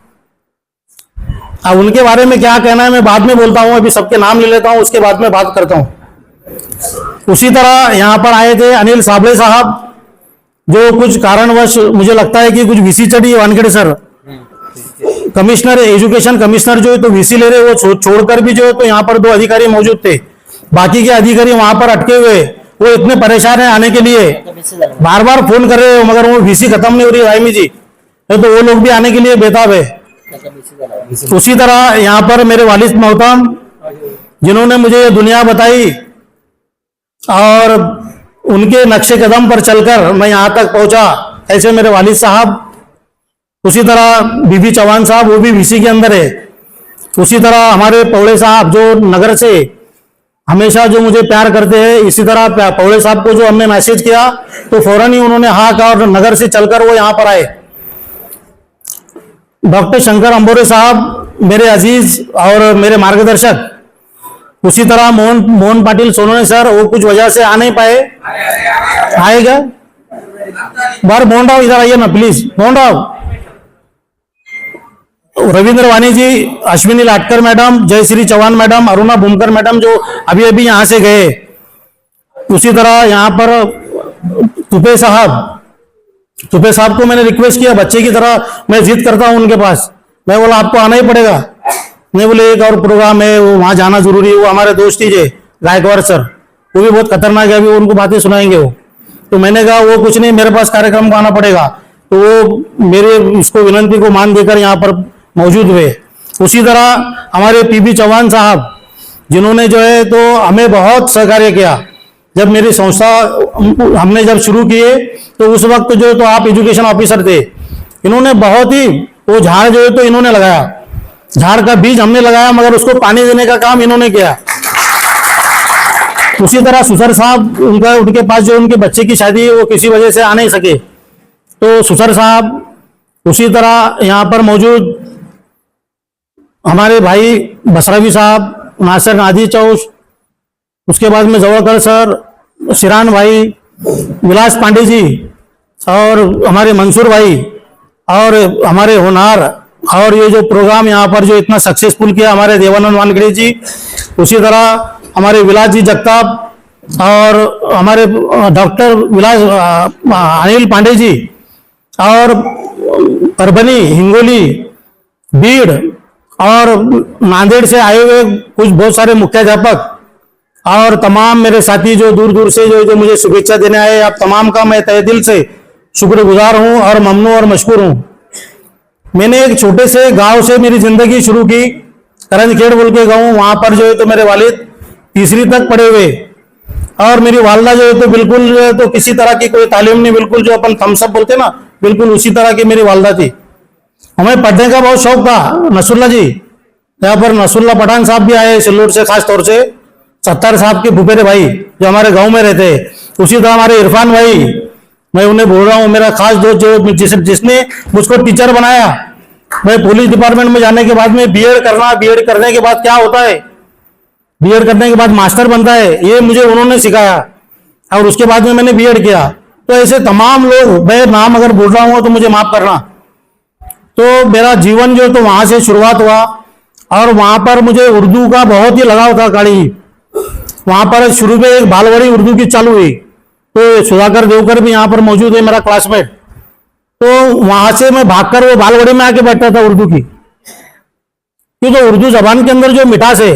अब उनके बारे में क्या कहना है मैं बाद में बोलता हूं, अभी सबके नाम ले लेता हूं, उसके बाद में बात करता हूं। उसी तरह यहां पर आए थे अनिल साबळे साहब, जो कुछ कारणवश मुझे लगता है कि कुछ वीसी चढ़ी Wankhede sir, commissioner education commissioner जो है तो वीसी ले रहे, वो छोड़कर भी जो है तो यहाँ पर 2 अधिकारी मौजूद थे, बाकी के अधिकारी वहां पर अटके हुए, वो इतने परेशान है आने के लिए, बार बार फोन कर रहे हो, मगर वो वीसी खत्म नहीं हो रही रायमी जी, तो वो लोग भी आने के लिए बेताब है। उसी तरह यहाँ पर मेरे वालिद मोहतरम, जिन्होंने मुझे ये दुनिया बताई और उनके नक्शे कदम पर चलकर मैं यहाँ तक पहुंचा, ऐसे मेरे वालिद साहब। उसी तरह बीबी चौहान साहब, वो भी वीसी के अंदर है। उसी तरह हमारे पौड़े साहब जो नगर से हमेशा जो मुझे प्यार करते हैं, इसी तरह पौड़े साहब को जो हमने मैसेज किया तो फौरन ही उन्होंने हाँ कहा और नगर से चलकर वो यहाँ पर आए। डॉक्टर शंकर अंबोरे साहब मेरे अजीज और मेरे मार्गदर्शक, उसी तरह मोहन पाटिल सोनोने सर, वो कुछ वजह से आ नहीं पाए। आएगा बार मोहन राव, इधर आइए ना please. Mohan Rao, Ravindra Wani ji, Ashwini Latkar madam, Jayshree Chauhan madam, Aruna Bhumkar madam जो अभी अभी यहाँ से गए। उसी तरह यहाँ पर तुपे साहब को मैंने रिक्वेस्ट किया, बच्चे की तरह मैं जिद करता हूँ उनके पास। मैं बोला आपको आना ही पड़ेगा। नहीं बोले एक और प्रोग्राम है, वो वहां जाना जरूरी है। वो हमारे दोस्त ही जे गायकवाड़ सर, वो भी बहुत खतरनाक है, अभी उनको बातें सुनाएंगे वो। तो मैंने कहा वो कुछ नहीं, मेरे पास कार्यक्रम को आना पड़ेगा। तो वो मेरे उसको विनंती को मान देकर यहाँ पर मौजूद हुए। उसी तरह हमारे पीबी चौहान साहब, जिन्होंने जो है तो हमें बहुत सहकार्य किया। जब मेरी संस्था हमने जब शुरू किए तो उस वक्त जो तो आप एजुकेशन ऑफिसर थे, इन्होंने बहुत ही वो झाड़ जो है तो इन्होंने लगाया, झाड़ का बीज हमने लगाया, मगर उसको पानी देने का काम इन्होंने किया। उसी तरह सुसर साहब, उनके पास जो उनके बच्चे की शादी है वो किसी वजह से आ नहीं सके, तो सुसर साहब। उसी तरह यहाँ पर मौजूद हमारे भाई बसरावी साहब, नासिर नादी चौस, उसके बाद में जवड़कर सर, शिरान भाई, विलास पांडे जी और हमारे मंसूर भाई और हमारे होनार, और ये जो प्रोग्राम यहाँ पर जो इतना सक्सेसफुल किया हमारे देवानंद वानखेड़े जी। उसी तरह हमारे विलास जी जगताप और हमारे डॉक्टर अनिल पांडे जी, और परभनी, हिंगोली, बीड़ और नांदेड़ से आए हुए कुछ बहुत सारे मुख्याध्यापक और तमाम मेरे साथी जो दूर दूर से जो मुझे शुभेच्छा देने आए, आप तमाम का मैं तहे दिल से शुक्रगुजार हूं और ममनू और मशकूर हूं। मैंने एक छोटे से गांव से मेरी जिंदगी शुरू की, करंजखेड़ बोल के गांव, वहां पर जो है तो मेरे वालिद तीसरी तक पढ़े हुए और मेरी वालदा जो है तो बिल्कुल जो है तो किसी तरह की कोई तालीम नहीं, बिल्कुल जो अपन थम्सअप बोलते ना, बिल्कुल उसी तरह की मेरी वालदा थी। हमें पढ़ने का बहुत शौक था। नसरुल्ला जी, यहाँ पर नसरुल्ला पठान साहब भी आए सिल्लोड से, खास तौर से सत्तार साहब के फुफेरे भाई जो हमारे गांव में रहते हैं। उसी तरह हमारे इरफान भाई, मैं उन्हें बोल रहा हूँ, मेरा खास दोस्त जो जिसने मुझको टीचर बनाया। मैं पुलिस डिपार्टमेंट में जाने के बाद में बीएड करना, बीएड करने के बाद क्या होता है, बीएड करने के बाद मास्टर बनता है, ये मुझे उन्होंने सिखाया और उसके बाद में मैंने बीएड किया। तो ऐसे तमाम लोग, मैं नाम अगर बोल रहा हूँ तो मुझे माफ करना। तो मेरा जीवन जो तो वहां से शुरुआत हुआ और वहां पर मुझे उर्दू का बहुत ही लगाव था। गाड़ी वहां पर शुरू में एक बालवाड़ी उर्दू की चालू हुई, तो सुधाकर देवकर भी यहाँ पर मौजूद है, मेरा क्लासमेट। तो वहां से मैं भागकर वो बालवाड़ी में आके बैठता था उर्दू की, क्योंकि तो उर्दू जबान के अंदर जो मिठास है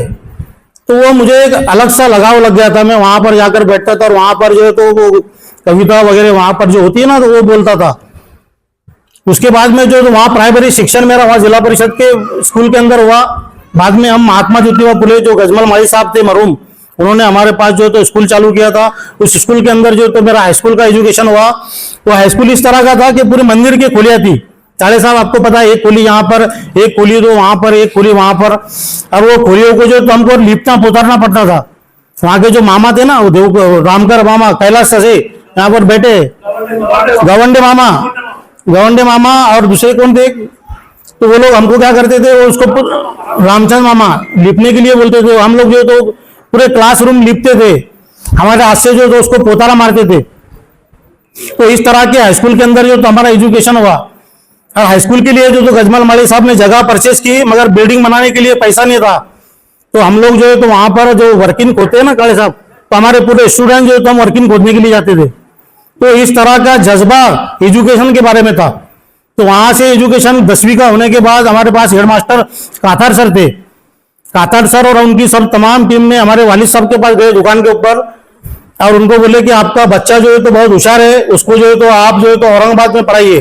तो वो मुझे एक अलग सा लगाव लग गया था। मैं वहां पर जाकर बैठता था और वहां पर जो है तो वो कविता वगैरह वहां पर जो होती है ना तो वो बोलता था। उसके बाद में जो वहां प्राइमरी शिक्षण मेरा वहां जिला परिषद के स्कूल के अंदर हुआ। बाद में हम महात्मा ज्योतिबा फुले जो गजमल माली साहब थे मरहूम, उन्होंने हमारे पास जो तो स्कूल चालू किया था। उस स्कूल के अंदर जो तो मेरा हाई स्कूल का एजुकेशन हुआ। वो हाई स्कूल इस तरह का था कि पूरे मंदिर की खोलियां थी। चाले साहब आपको पता है, एक खोली यहाँ पर, एक खोली तो वहां पर, एक खोली वहां पर। अब वो खोलियों को जो तो हमको लिपना पोतारना पड़ता था। वहां के जो मामा थे ना, वो देव रामकर मामा कैलाश से यहाँ पर बैठे, गवंडे मामा और दूसरे कौन थे, तो वो लोग हमको क्या करते थे, वो उसको रामचंद्र मामा लिपने के लिए बोलते थे। हम लोग जो तो पूरे क्लासरूम लिपते थे, हमारे हाथ से जो तो उसको पोतारा मारते थे। तो इस तरह के हाई स्कूल के अंदर जो तो हमारा एजुकेशन हुआ। और हाई स्कूल के लिए जो तो गजमल माली साहब ने जगह परचेस की, मगर बिल्डिंग बनाने के लिए पैसा नहीं था। तो हम लोग जो है तो वहां पर जो वर्किंग खोदते हैं ना काले साहब, तो हमारे पूरे स्टूडेंट जो तो हम वर्किंग खोदने के लिए जाते थे। तो इस तरह का जज्बा एजुकेशन के बारे में था। तो वहां से एजुकेशन 10वीं का होने के बाद हमारे पास हेडमास्टर काथार सर थे। काथार सर और उनकी सब तमाम टीम ने हमारे वालिद साहब के पास गए दुकान के ऊपर और उनको बोले कि आपका बच्चा जो है तो बहुत होशियार है, उसको जो है तो आप जो है तो औरंगाबाद में पढ़ाइए।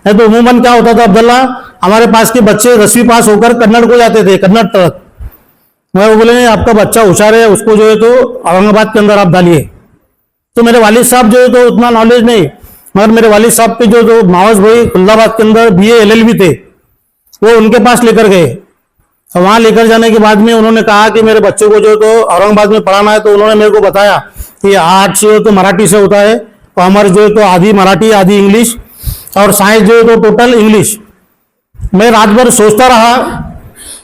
तो उमूमन क्या होता था अब्दुल्ला, हमारे पास के बच्चे 10वीं पास होकर कन्नड़ को जाते थे, कन्नड़ तक। मैं वो बोले नहीं, आपका बच्चा होशियार है, उसको जो है तो औरंगाबाद के अंदर आप डालिए। तो मेरे वालिद साहब जो है तो उतना नॉलेज नहीं, मगर मेरे वालिद साहब के जो मावस भाई खुल्दाबाद के अंदर BA LLB थे, वो उनके पास लेकर गए। तो वहां लेकर जाने के बाद में उन्होंने कहा कि मेरे बच्चे को जो है तो औरंगाबाद में पढ़ाना है। तो उन्होंने मेरे को बताया कि आर्ट्स जो है तो मराठी से होता है, कॉमर्स जो है तो आधी मराठी आधी इंग्लिश, और साइंस जो है तो टोटल इंग्लिश। मैं रात भर सोचता रहा,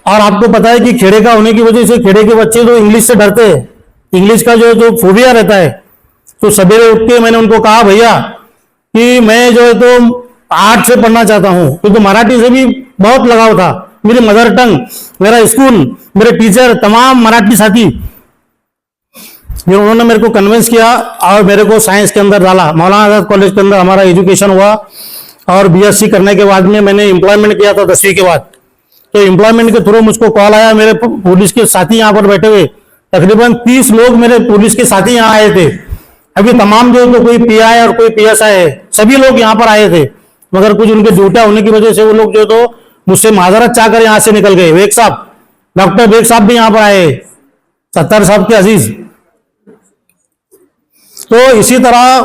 और आपको पता है कि खेड़े का होने की वजह से खेड़े के बच्चे तो इंग्लिश से डरते हैं, इंग्लिश का जो है तो फोबिया रहता है। तो सवेरे उठ के मैंने उनको कहा भैया कि मैं जो है तो आर्ट से पढ़ना चाहता हूँ, क्योंकि मराठी से भी बहुत लगाव था। मेरी मदर टंग, मेरा स्कूल, मेरे टीचर, तमाम मराठी साथी, फिर उन्होंने मेरे को कन्विंस किया और मेरे को साइंस के अंदर डाला। मौलाना आजाद कॉलेज के अंदर हमारा एजुकेशन हुआ, और बीएससी करने के बाद में मैंने एम्प्लॉयमेंट किया था 10वीं के बाद। तो एम्प्लॉयमेंट के थ्रू मुझको कॉल आया, मेरे पुलिस के साथी यहाँ पर बैठे हुए तकरीबन 30 लोग मेरे पुलिस के साथी यहाँ आए थे। अभी तमाम जो तो कोई पीआई और कोई पीएसआई है, सभी लोग यहाँ पर आए थे, मगर कुछ उनके ड्यूटियां होने की वजह से वो लोग जो तो मुझसे माजरत चाहकर यहाँ से निकल गए। बेग साहब, डॉक्टर बेग साहब भी यहाँ पर आए, 70 साहब के अजीज। तो इसी तरह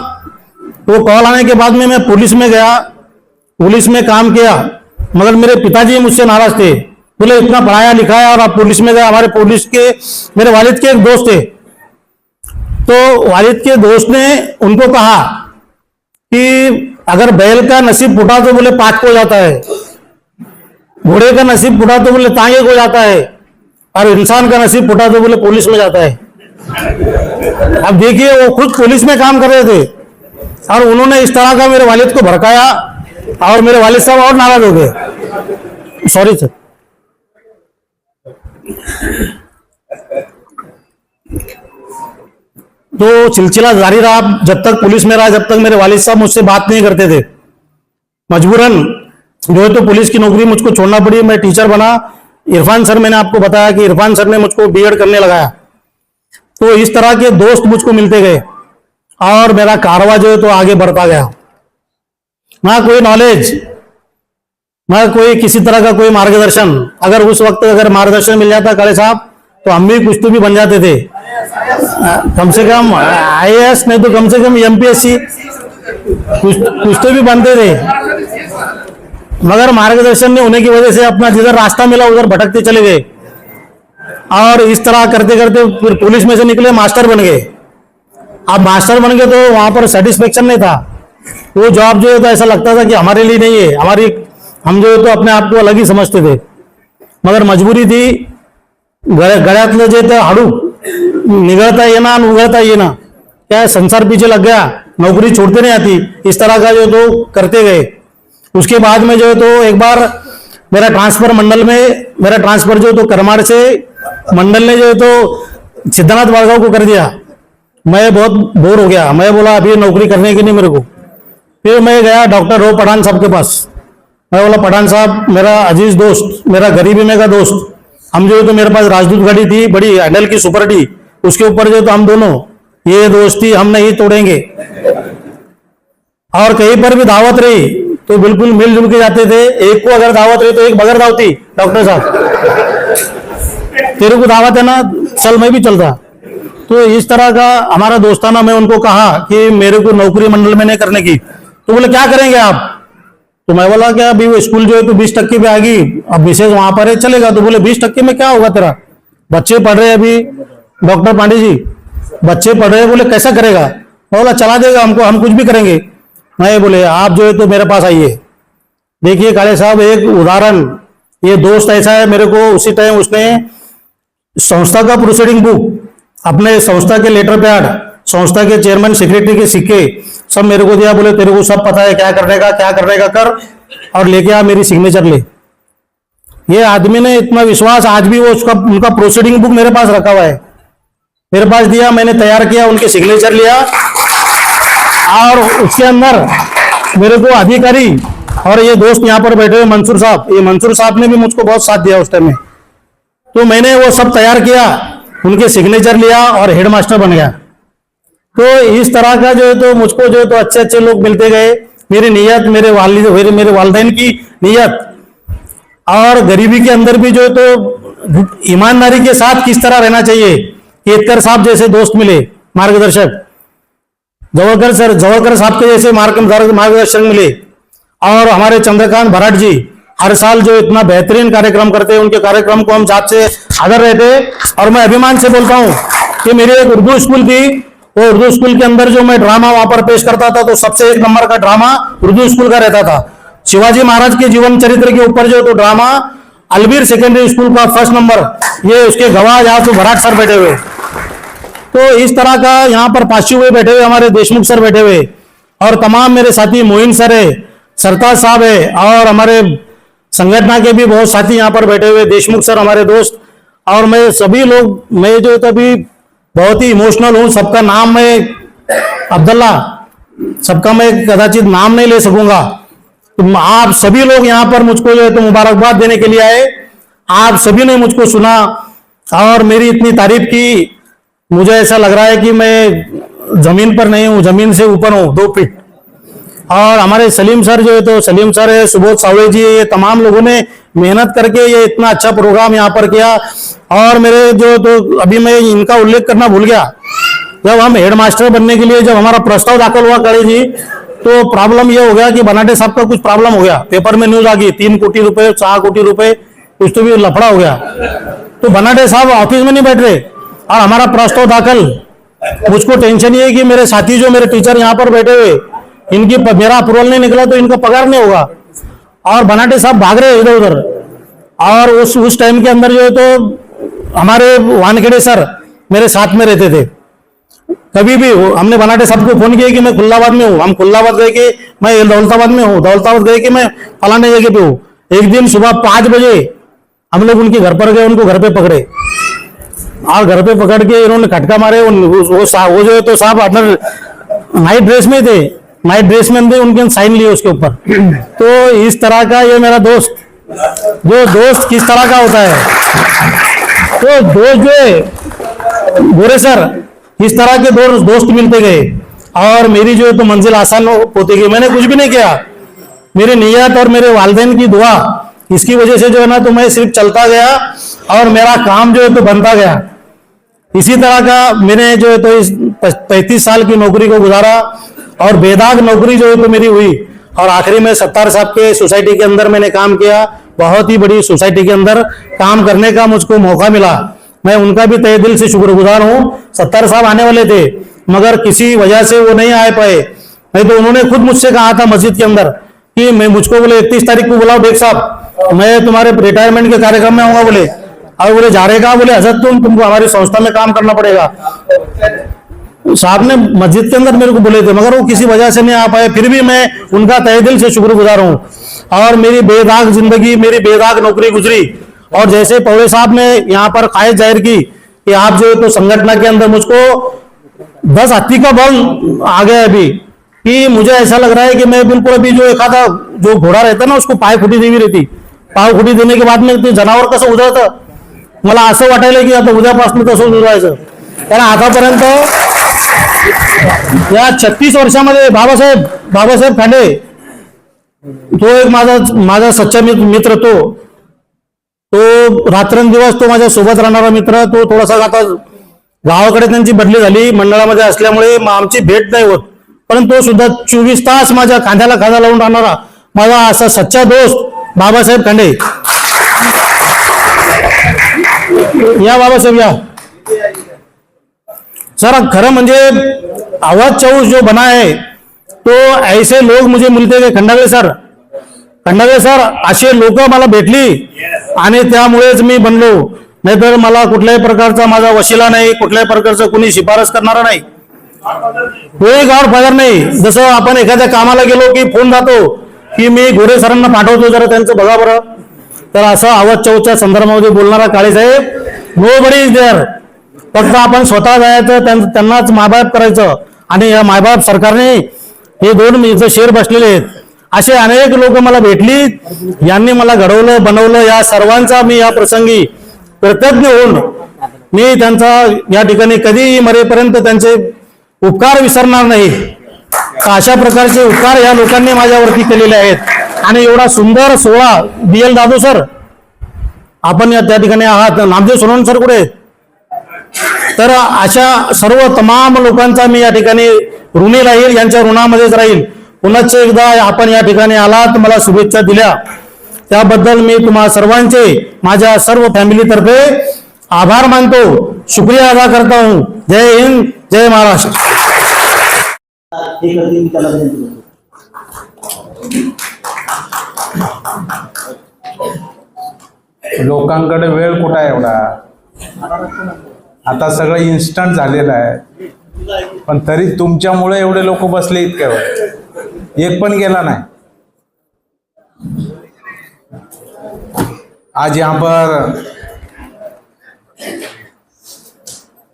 वो कॉल आने के बाद में मैं पुलिस में गया, पुलिस में काम किया, मगर मेरे पिताजी मुझसे नाराज थे, बोले इतना पढ़ाया लिखाया और आप पुलिस में गए। हमारे पुलिस के मेरे वालिद के एक दोस्त थे, तो वालिद के दोस्त ने उनको कहा कि अगर बैल का नसीब फूटा तो बोले पाक को जाता है, घोड़े का नसीब फूटा तो बोले तांगे को जाता है, और इंसान का नसीब फूटा तो बोले पुलिस में जाता है। अब देखिए वो खुद पुलिस में काम कर रहे थे, और उन्होंने इस तरह का मेरे वालिद को भड़काया, और मेरे वालिद साहब और नाराज हो गए। Sorry sir. तो सिलसिला जारी रहा जब तक पुलिस में रहा, जब तक मेरे वालिद साहब मुझसे बात नहीं करते थे। मजबूरन जो है तो पुलिस की नौकरी मुझको छोड़ना पड़ी, मैं टीचर बना। इरफान सर, मैंने आपको बताया कि इरफान सर ने मुझको बीएड करने लगाया। तो इस तरह के दोस्त मुझको मिलते गए, और मेरा कारवा जो है तो आगे बढ़ता गया। ना कोई नॉलेज, ना कोई किसी तरह का कोई मार्गदर्शन। अगर उस वक्त अगर मार्गदर्शन मिल जाता काले साहब, तो हम भी कुछ तो भी बन जाते थे, कम से कम आईएएस, नहीं तो कम से कम एमपीएससी, कुछ तो भी बनते थे। मगर मार्गदर्शन नहीं होने की वजह से अपना जिधर रास्ता मिला उधर भटकते चले गए, और इस तरह करते करते फिर पुलिस में से निकले, मास्टर बन गए। अब मास्टर बन गए तो वहां पर सेटिस्फेक्शन नहीं था, वो जॉब जो है तो ऐसा लगता था कि हमारे लिए नहीं है, हम जो है तो अपने आप को अलग ही समझते थे। मगर मजबूरी थी, गळ्यातलं जे ते हाडू निगलता ये ना उगलता ये ना, क्या है, संसार पीछे लग गया, नौकरी छोड़ते नहीं आती, इस तरह का जो तो करते गए। उसके बाद में जो है तो एक बार मेरा ट्रांसफर मंडल में, मेरा ट्रांसफर जो तो करमाड़ से मंडल ने जो है तो सिद्धनाथ वाड़गांव को कर दिया। मैं बहुत बोर हो गया, मैं बोला अभी नौकरी करने की नहीं मेरे को। फिर मैं गया डॉक्टर रो पठान साहब के पास। मैं बोला पठान साहब, मेरा अजीज दोस्त, मेरा गरीबी में का दोस्त, हम जो है तो मेरे पास राजदूत गाड़ी थी बड़ी हैंडल की सुपर डी, उसके ऊपर जो तो हम दोनों ये दोस्ती हम नहीं तोड़ेंगे, और कहीं पर भी दावत रही तो बिल्कुल मिलजुल के जाते थे। एक को अगर दावत रही तो एक बगैर दावती, डॉक्टर साहब तेरे को दावत है ना, चल मैं भी चलता। तो इस तरह का हमारा दोस्ताना। मैं उनको कहा कि मेरे को नौकरी मंडल में नहीं करने की, तो बोले क्या करेंगे आप? तो मैं बोला क्या अभी वो स्कूल जो है तो 20% पे आ गई, अब विशेष वहां पर है, चलेगा। तो बोले 20% में क्या होगा तेरा, बच्चे पढ़ रहे अभी, डॉक्टर पांडे जी बच्चे पढ़ रहे, बोले कैसा करेगा? मैं बोला चला देगा हमको, हम कुछ भी करेंगे। मैं बोले आप जो है तो मेरे पास आइए। देखिए काले साहब, एक उदाहरण, ये दोस्त ऐसा है मेरे को, उसी टाइम उसने संस्था का प्रोसीडिंग बुक, अपने संस्था के लेटर पैड, संस्था के चेयरमैन सेक्रेटरी के सिक्के सब मेरे को दिया, बोले तेरे को सब पता है क्या करने का कर, और लेके आ मेरी सिग्नेचर ले। ये आदमी ने इतना विश्वास, आज भी वो उनका प्रोसीडिंग बुक मेरे पास रखा हुआ है, मेरे पास दिया, मैंने तैयार किया, उनके सिग्नेचर लिया, और उसके अंदर मेरे को अधिकारी और ये दोस्त यहाँ पर बैठे हुए मंसूर साहब, ये मंसूर साहब ने भी मुझको बहुत साथ दिया उस टाइम में। तो मैंने वो सब तैयार किया, उनके सिग्नेचर लिया और हेडमास्टर बन गया। तो इस तरह का जो है तो मुझको जो है तो अच्छे अच्छे लोग मिलते गए। मेरी नीयत, मेरे वालिदैन की नीयत, और गरीबी के अंदर भी जो है तो ईमानदारी के साथ किस तरह रहना चाहिए, केतकर साहब जैसे दोस्त मिले, मार्गदर्शक, जवलकर साहब के जैसे मार्गदर्शक मिले, और हमारे चंद्रकांत भराट जी, हर साल जो इतना बेहतरीन कार्यक्रम करते हैं, उनके कार्यक्रम को हम जात से आदर रहते हैं। और मैं अभिमान से बोलता हूँ कि मेरी एक उर्दू स्कूल थी, वो उर्दू स्कूल के अंदर जो मैं ड्रामा वहां पर पेश करता था, तो सबसे 1 नंबर का ड्रामा उर्दू स्कूल का रहता था। शिवाजी महाराज के जीवन चरित्र के ऊपर जो तो ड्रामा अलबीर सेकेंडरी स्कूल का 1st नंबर, ये उसके गवाह यहाँ तो भराट सर बैठे हुए। तो इस तरह का यहाँ पर पाशु हुए बैठे हुए, हमारे देशमुख सर बैठे हुए, और तमाम मेरे साथी मोइन सर है, सरताज साहब है, और हमारे संगठन के भी बहुत साथी यहाँ पर बैठे हुए, देशमुख सर हमारे दोस्त, और मैं सभी लोग, मैं जो तभी बहुत ही इमोशनल हूँ। सबका नाम मैं अब्दुल्ला, सबका मैं कदाचित नाम नहीं ले सकूंगा। तो आप सभी लोग यहाँ पर मुझको जो है तो मुबारकबाद देने के लिए आए। आप सभी ने मुझको सुना और मेरी इतनी तारीफ की। मुझे ऐसा लग रहा है कि मैं जमीन पर नहीं हूँ, जमीन से ऊपर हूँ 2 फीट। और हमारे सलीम सर जो है तो सलीम सर है, सुबोध सावड़े जी, ये तमाम लोगों ने मेहनत करके ये इतना अच्छा प्रोग्राम यहाँ पर किया। और मेरे जो तो अभी मैं इनका उल्लेख करना भूल गया, जब हम हेडमास्टर बनने के लिए जब हमारा प्रस्ताव दाखिल हुआ कड़ी जी, तो प्रॉब्लम ये हो गया कि बनाटे साहब का कुछ प्रॉब्लम हो गया, पेपर में न्यूज आ गई 3 कोटी रुपए 4 कोटी रुपए, कुछ तो भी लफड़ा हो गया। तो बनाटे साहब ऑफिस में नहीं बैठ रहे और हमारा प्रस्ताव दाखिल, मुझको टेंशन ये है कि मेरे साथी जो मेरे टीचर यहाँ पर बैठे हुए, इनकी मेरा अप्रूवल नहीं निकला तो इनका पगार नहीं होगा। और बनाटे साहब भाग रहे इधर उधर। और उस टाइम के अंदर जो है तो हमारे वानखेड़े सर मेरे साथ में रहते थे। कभी भी हमने बनाटे साहब को फोन किया कि मैं खुल्लाबाद में हूँ, हम खुल्लाबाद गए कि मैं दौलताबाद में हूँ, दौलताबाद गए कि मैं फलाने जगह पे हूँ। एक दिन सुबह 5 बजे हम लोग उनके घर पर गए, उनको घर पे पकड़े और घर पे पकड़ के इन्होंने खटका मारे। वो जो है तो साहब अंदर नाइट ड्रेस में थे, नाइट ड्रेस में थे, उनके साइन लिए उसके ऊपर। तो इस तरह का ये मेरा दोस्त, जो दोस्त किस तरह का होता है, तो दोस्त जो है गोरे सर, इस तरह के दोस्त मिलते गए और मेरी जो है तो मंजिल आसान होती गई। मैंने कुछ भी नहीं किया, मेरी नियत और मेरे वालिदैन की दुआ, इसकी वजह से जो है ना तो मैं सिर्फ चलता गया और मेरा काम जो है तो बनता गया। इसी तरह का मैंने जो है तो इस 35 साल की नौकरी को गुजारा और बेदाग नौकरी जो है तो मेरी हुई। और आखिरी में सत्तार साहब के सोसाइटी के अंदर मैंने काम किया, बहुत ही बड़ी सोसाइटी के अंदर काम करने का मुझको मौका मिला। मैं उनका भी तहे दिल से शुक्रगुजार हूँ। सत्तार साहब आने वाले थे मगर किसी वजह से वो नहीं आ पाए, नहीं तो उन्होंने खुद मुझसे कहा था मस्जिद के अंदर कि मैं मुझको बोले 31 तारीख को बुलाओ शेख साहब, मैं तुम्हारे रिटायरमेंट के कार्यक्रम में आऊंगा बोले। और बोले जा रहेगा, बोले हजरत तुमको हमारी संस्था में काम करना पड़ेगा। साहब ने मस्जिद के अंदर मेरे को बोले थे मगर वो किसी वजह से नहीं आ पाए। फिर भी मैं उनका तहे दिल से शुक्रगुजार हूँ और मेरी बेदाग जिंदगी, मेरी बेदाग नौकरी गुजरी। और जैसे पौड़े साहब ने यहाँ पर ख्वाहिश जाहिर की कि आप जो तो संगठन के अंदर, मुझको 10 हत्ती का बल आ गया अभी कि मुझे ऐसा लग रहा है कि मैं बिल्कुल अभी जो एक आधा जो घोड़ा रहता ना उसको पाय खुटी देवी रहती, पाय खुटी देने के बाद में ते जनावर कसं उधळतं, मला असं वाटायला की आता उद्यापासून तसंच उधळायचं। कारण आतापर्यंत या 36 वर्षामध्ये बाबासाहेब खांडे तो एक माझा सच्चा मित्र, तो रात्रंदिवस तो माझ्या सोबत राहणारा मित्र। तो थोडासा आता गावाकडे त्यांची बदली झाली मंडळामध्ये असल्यामुळे आमची भेट नाही होत, परंतु तो सुद्धा 24 तास माझ्या खांद्याला खांदा लावून राहणारा माझा असा सच्चा दोस्त बाबासाहेब खांडे। या बाबासाहेब या सर, खरं म्हणजे आवाज चौस जो बना है तो ऐसे लोग मुझे मिलते गए। खंडागळे सर असे लोक मला भेटली आणि त्यामुळेच मी बनलो, नाहीतर मला कुठल्याही प्रकारचा माझा वशिला नाही, कुठल्याही प्रकारचं कुणी शिफारस करणारा नाही, कोणी गॉडफादर नाही। जसं आपण एखाद्या कामाला गेलो की फोन जातो की मी गोरे सरांना पाठवतो, जरा त्यांचं बघा बरं। तर असं आवाज चौच्या संदर्भामध्ये बोलणारा काळे साहेब नो बडी इज देअर। फक्त आपण स्वतः जायचं, त्यांनाच मायबाप करायचं। आणि या मायबाप सरकारने हे 2 इथं शेर बसलेले आहेत, असे अनेक लोक मला भेटली, यांनी मला घडवलं बनवलं। या सर्वांचा मी या प्रसंगी कृतज्ञ होऊन मी त्यांचा या ठिकाणी कधीही मरेपर्यंत त्यांचे उपकार विसरणार नाही। अशा प्रकारचे उपकार या लोकांनी माझ्यावरती केलेले आहेत। आणि एवढा सुंदर सोहळा BL दादू सर, आपण या त्या ठिकाणी आहात, नामदेव सोनवणे सर कुठे आहेत? तर अशा सर्व तमाम लोकांचा मी या ठिकाणी ऋणी राहील, यांच्या ऋणामध्येच राहील। पुन्हा एकदा आपण या ठिकाणी आलात, मला शुभेच्छा दिल्या त्याबद्दल मी तुम्हा सर्वांचे माझ्या सर्व फॅमिलीतर्फे आभार मानतो, शुक्रिया अदा करता हूं। जय हिंद, जय महाराष्ट्र। हे करते मी त्याला विनंती करतो। लोकांकडे वेळ कुठं आहे एवढा? आता सगळं इन्स्टंट झालेलं आहे, पण तरी तुमच्यामुळे एवढे लोक बसले इतक्या वेळ, एक पण गेला नहीं। आज यहाँ पर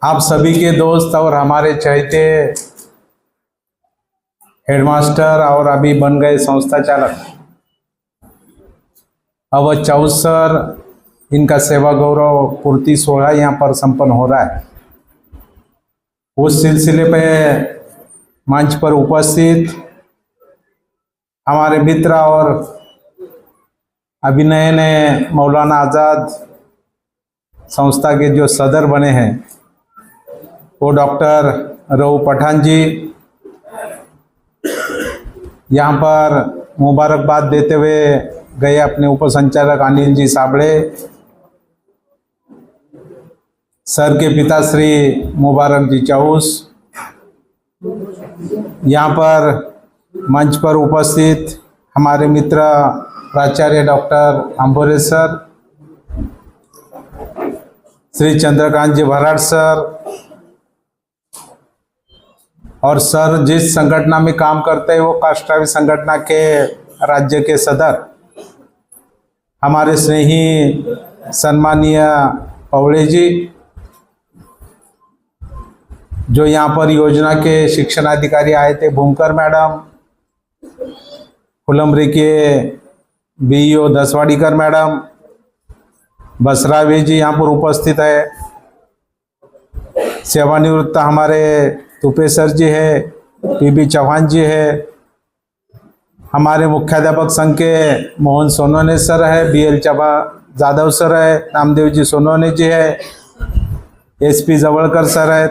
आप सभी के दोस्त और हमारे चहेते हेडमास्टर और अभी बन गए संस्था चालक अवध चौथ सर, इनका सेवा गौरव पूर्ति सोहरा यहाँ पर संपन्न हो रहा है। उस सिलसिले पे मंच पर उपस्थित हमारे मित्र और अभी नए नए मौलाना आज़ाद संस्था के जो सदर बने हैं वो डॉक्टर रऊ पठान जी, यहाँ पर मुबारकबाद देते हुए गए अपने उपसंचालक अनिल जी साबड़े, सर के पिताश्री मुबारक जी चौस, यहाँ पर मंच पर उपस्थित हमारे मित्र प्राचार्य डॉक्टर अंबोरे सर, श्री चंद्रकांत जी भराड़ सर, और सर जिस संगठन में काम करते हैं वो काष्ठावी संगठन के राज्य के सदर हमारे स्नेही सम्मानीय पवड़े जी, जो यहाँ पर योजना के शिक्षण अधिकारी आए थे भूमकर मैडम, फुलमरी के बीईओ दसवाड़ीकर मैडम, बसरावे जी यहाँ पर उपस्थित है, सेवानिवृत्त हमारे तुपेसर जी है, पीबी चौहान जी है, हमारे मुख्याध्यापक संघ के मोहन सोनोने सर है, बीएल चबा जाधव सर है, नामदेव जी सोनोने जी है, एसपी जवलकर सर है,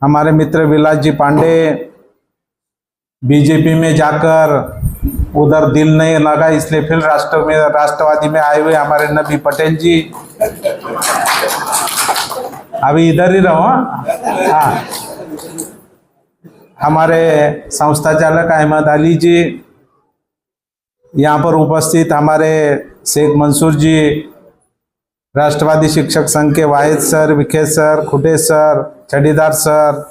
हमारे मित्र विलास जी पांडे, बीजेपी में जाकर उधर दिल नहीं लगा इसलिए फिर राष्ट्रवादी में आए हुए हमारे नबी पटेल जी, अभी इधर ही रहो। हाँ, हमारे संस्था चालक अहमद अली जी, यहाँ पर उपस्थित हमारे शेख मंसूर जी, राष्ट्रवादी शिक्षक संघ के Wahid sir, Vikhe sir, Khute sir, Chhadidar sir,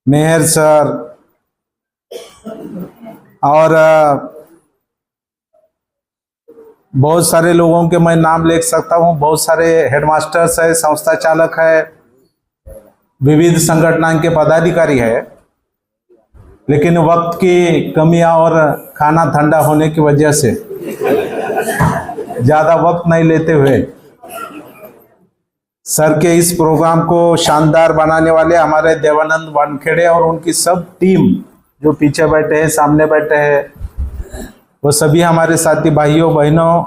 Mehar sir, और बहुत सारे लोगों के मैं नाम ले सकता हूँ, बहुत सारे हेडमास्टर्स है, संस्था चालक है, विविध संगठन के पदाधिकारी है, लेकिन वक्त की कमियां और खाना ठंडा होने की वजह से ज़्यादा वक्त नहीं लेते हुए सर के इस प्रोग्राम को शानदार बनाने वाले हमारे देवानंद वानखेड़े और उनकी सब टीम जो पीछे बैठे हैं, सामने बैठे हैं, वो सभी हमारे साथी भाइयों बहनों,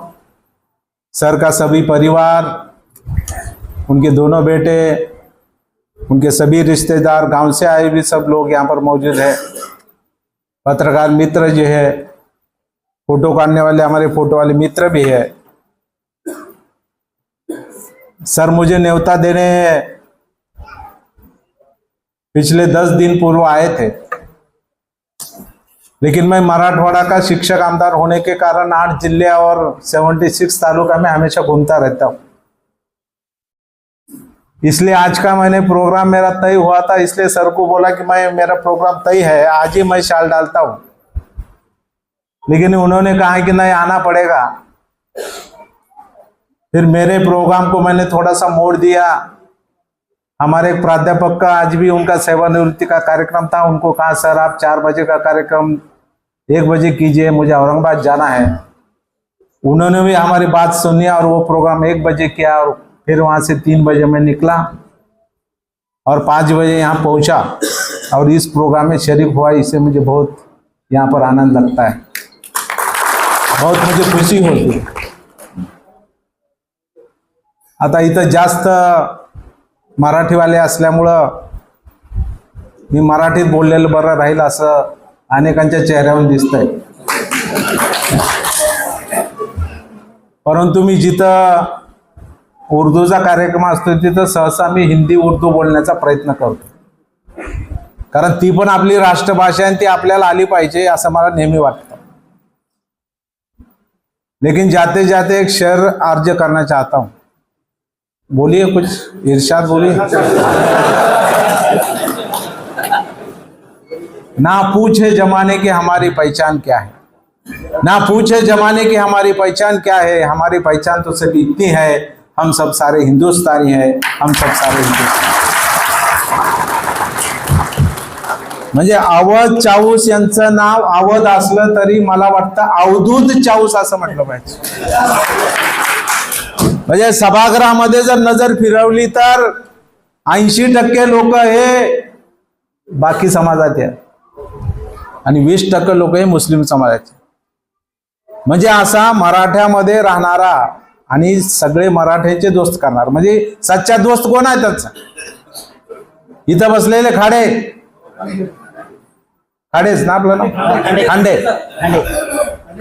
सर का सभी परिवार, उनके दोनों बेटे, उनके सभी रिश्तेदार, गांव से आए भी सब लोग यहाँ पर मौजूद है, पत्रकार मित्र जो है, फोटो काटने वाले हमारे फोटो वाले मित्र भी है। सर मुझे न्योता देने पिछले 10 दिन पूर्व आए थे, लेकिन मैं मराठवाड़ा का शिक्षक आमदार होने के कारण 8 जिले और 76 तालुका में हमेशा घूमता रहता हूँ, इसलिए आज का मैंने प्रोग्राम मेरा तय हुआ था, इसलिए सर को बोला कि मेरा प्रोग्राम तय है, आज ही मैं शाल डालता हूँ, लेकिन उन्होंने कहा कि नहीं आना पड़ेगा। फिर मेरे प्रोग्राम को मैंने थोड़ा सा मोड़ दिया। हमारे एक प्राध्यापक का आज भी उनका सेवानिवृत्ति का कार्यक्रम था, उनको कहा सर आप 4 बजे का कार्यक्रम 1 बजे कीजिए, मुझे औरंगाबाद जाना है। उन्होंने भी हमारी बात सुनी और वो प्रोग्राम 1 बजे किया, और फिर वहाँ से 3 बजे मैं निकला और 5 बजे यहाँ पहुँचा और इस प्रोग्राम में शरीक हुआ। इससे मुझे बहुत यहाँ पर आनंद लगता है, बहुत मुझे खुशी होती है। आता इथं जास्त मराठीवाले असल्यामुळं मी मराठीत बोललेलं बरं राहील असं अनेकांच्या चेहऱ्यावर दिसतंय। परंतु मी जिथं उर्दूचा कार्यक्रम असतो तिथं सहसा मी हिंदी उर्दू बोलण्याचा प्रयत्न करतो, कारण ती पण आपली राष्ट्रभाषा आहे आणि ती आपल्याला आली पाहिजे असं मला नेहमी वाटतं. लेकिन जाते जाते एक शेर अर्ज करना चाहता हूं. बोलिए कुछ इरशाद बोलिए. ना पूछे जमाने की हमारी पहचान क्या है, ना पूछे जमाने की हमारी पहचान क्या है, हमारी पहचान तो सिर्फ इतनी है, हम सब सारे हिंदुस्तानी हैं, हम सब सारे हिंदुस्तानी. म्हणजे अवध चाऊस यांचं नाव अवध असलं तरी मला वाटतं अवधूत चाऊस असं म्हटलं पाहिजे. म्हणजे सभागृहामध्ये जर नजर फिरवली तर 80% लोक हे बाकी समाजाचे आणि 20% लोक हे मुस्लिम समाजाचे. म्हणजे असा मराठ्यामध्ये राहणारा आणि सगळे मराठ्याचे दोस्त करणार, म्हणजे सच्चा दोस्त कोण आहे त्याचा? इथं बसलेले खाडेच ना आपलं नाव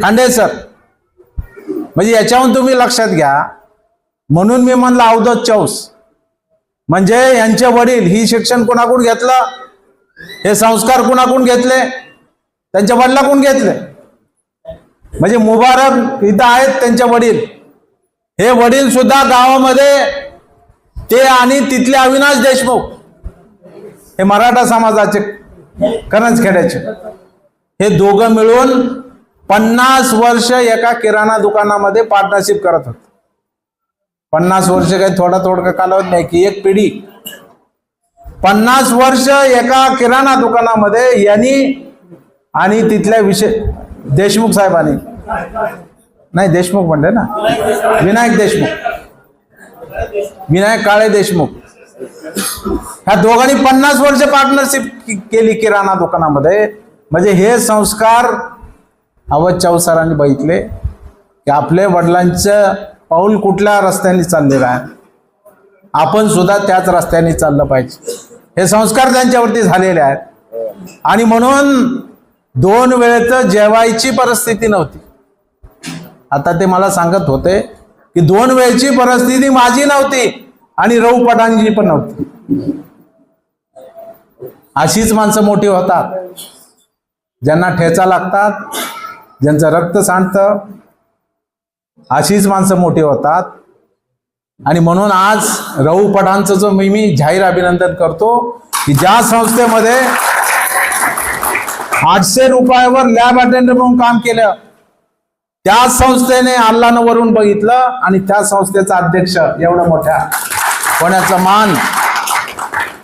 खांडे सर. म्हणजे याच्याहून तुम्ही लक्षात घ्या, म्हणून मी म्हणलं अवधूत चाऊस म्हणजे यांचे वडील ही शिक्षण कुणाकडून घेतलं, हे संस्कार कुणाकडून घेतले, त्यांच्या वडिलाकडून घेतले. म्हणजे मुबारक इथं आहेत त्यांचे वडील, हे वडील सुद्धा गावामध्ये ते आणि तिथले अविनाश देशमुख हे मराठा समाजाचे करंजखेड्याचे, हे दोघं मिळून 50 वर्ष एका किराणा दुकानामध्ये पार्टनरशिप करत होते. 50 वर्ष काही थोडा कालावधी नाही की एक पिढी. 50 वर्ष एका किराणा दुकानामध्ये यांनी आणि तिथल्या देशमुख साहेबांनी, नाही देशमुख म्हणते ना, विनायक काळे देशमुख, ह्या दोघांनी 50 वर्ष पार्टनरशिप केली किराणा दुकानामध्ये. म्हणजे हे संस्कार अवध चाऊस सरांनी बघितले की आपले वडिलांचं पाऊल कुठल्या रस्त्याने चाललेलं आहे, आपण सुद्धा त्याच रस्त्याने चाललं पाहिजे. हे संस्कार त्यांच्यावरती झालेले आहेत. आणि म्हणून 2 वेळेचं जेवायची परिस्थिती नव्हती. आता ते मला सांगत होते की 2 वेळची परिस्थिती माझी नव्हती आणि राऊ पठाणजी पण नव्हती. अशीच माणसं मोठी होतात, ज्यांना ठेचा लागतात, ज्यांचं रक्त सांडतं, अशीच माणसं मोठी होतात. आणि म्हणून आज राऊ पठाणचं जो मी जाहीर अभिनंदन करतो की ज्या संस्थेमध्ये 800 रुपयावर लॅब अटेंडर म्हणून काम केलं, त्या संस्थेने अल्लानं वरून बघितलं आणि त्या संस्थेचा अध्यक्ष एवढं मोठ्या होण्याचा मान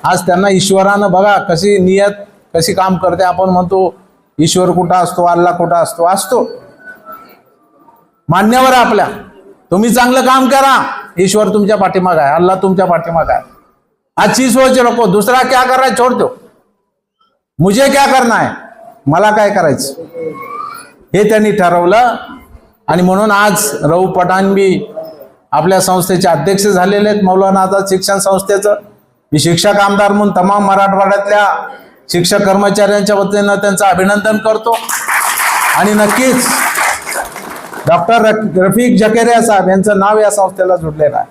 आज त्यांना ईश्वरानं, बघा कशी नियत कशी काम करते. आपण म्हणतो ईश्वर कुठं असतो, अल्लाह कुठं असतो, असतो मान्यवर आपल्या. तुम्ही चांगलं काम करा, ईश्वर तुमच्या पाठीमाग आहे, अल्लाह तुमच्या पाठीमाग आहे. अच्छी सोच रखो, दूसरा क्या कर रहा है छोड़ दो, मुझे क्या करना है, मला काय करायचं, हे त्यांनी ठरवलं. आणि म्हणून आज राऊ पठाण बी आपल्या संस्थेचे अध्यक्ष झालेले आहेत, मौलाना आझाद शिक्षण संस्थेचं. मी शिक्षक आमदार म्हणून तमाम मराठवाड्यातल्या शिक्षक कर्मचाऱ्यांच्या वतीनं त्यांचं अभिनंदन करतो. आणि नक्कीच डॉक्टर रफिक जकेरिया साहेब यांचं नाव या संस्थेला जोडलेलं आहे.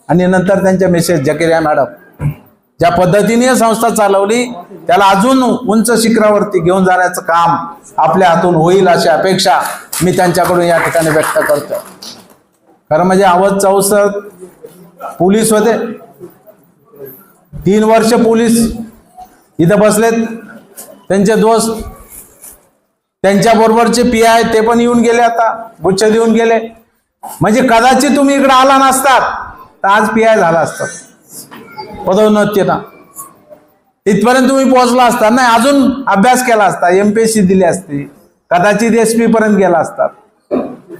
आणि नंतर त्यांच्या मिसेस जकेरिया मॅडम ज्या पद्धतीने संस्था चालवली त्याला अजून उंच शिखरावरती घेऊन जाण्याचं काम आपल्या हातून होईल अशी अपेक्षा मी त्यांच्याकडून या ठिकाणी व्यक्त करतो. खरं म्हणजे अवध चाऊस पोलीस होते, 3 वर्ष पोलीस इथं बसलेत. त्यांचे दोस्त, त्यांच्या बरोबरचे PI ते पण येऊन गेले, आता गुच्छ देऊन गेले. म्हणजे कदाचित तुम्ही इकडे आला नसतात तर आज PI झाला असतात, पदोन्नतीला तिथपर्यंत तुम्ही पोहोचला असता, नाही अजून अभ्यास केला असता, MPSC दिली असती, कदाचित SP पर्यंत गेला असतात,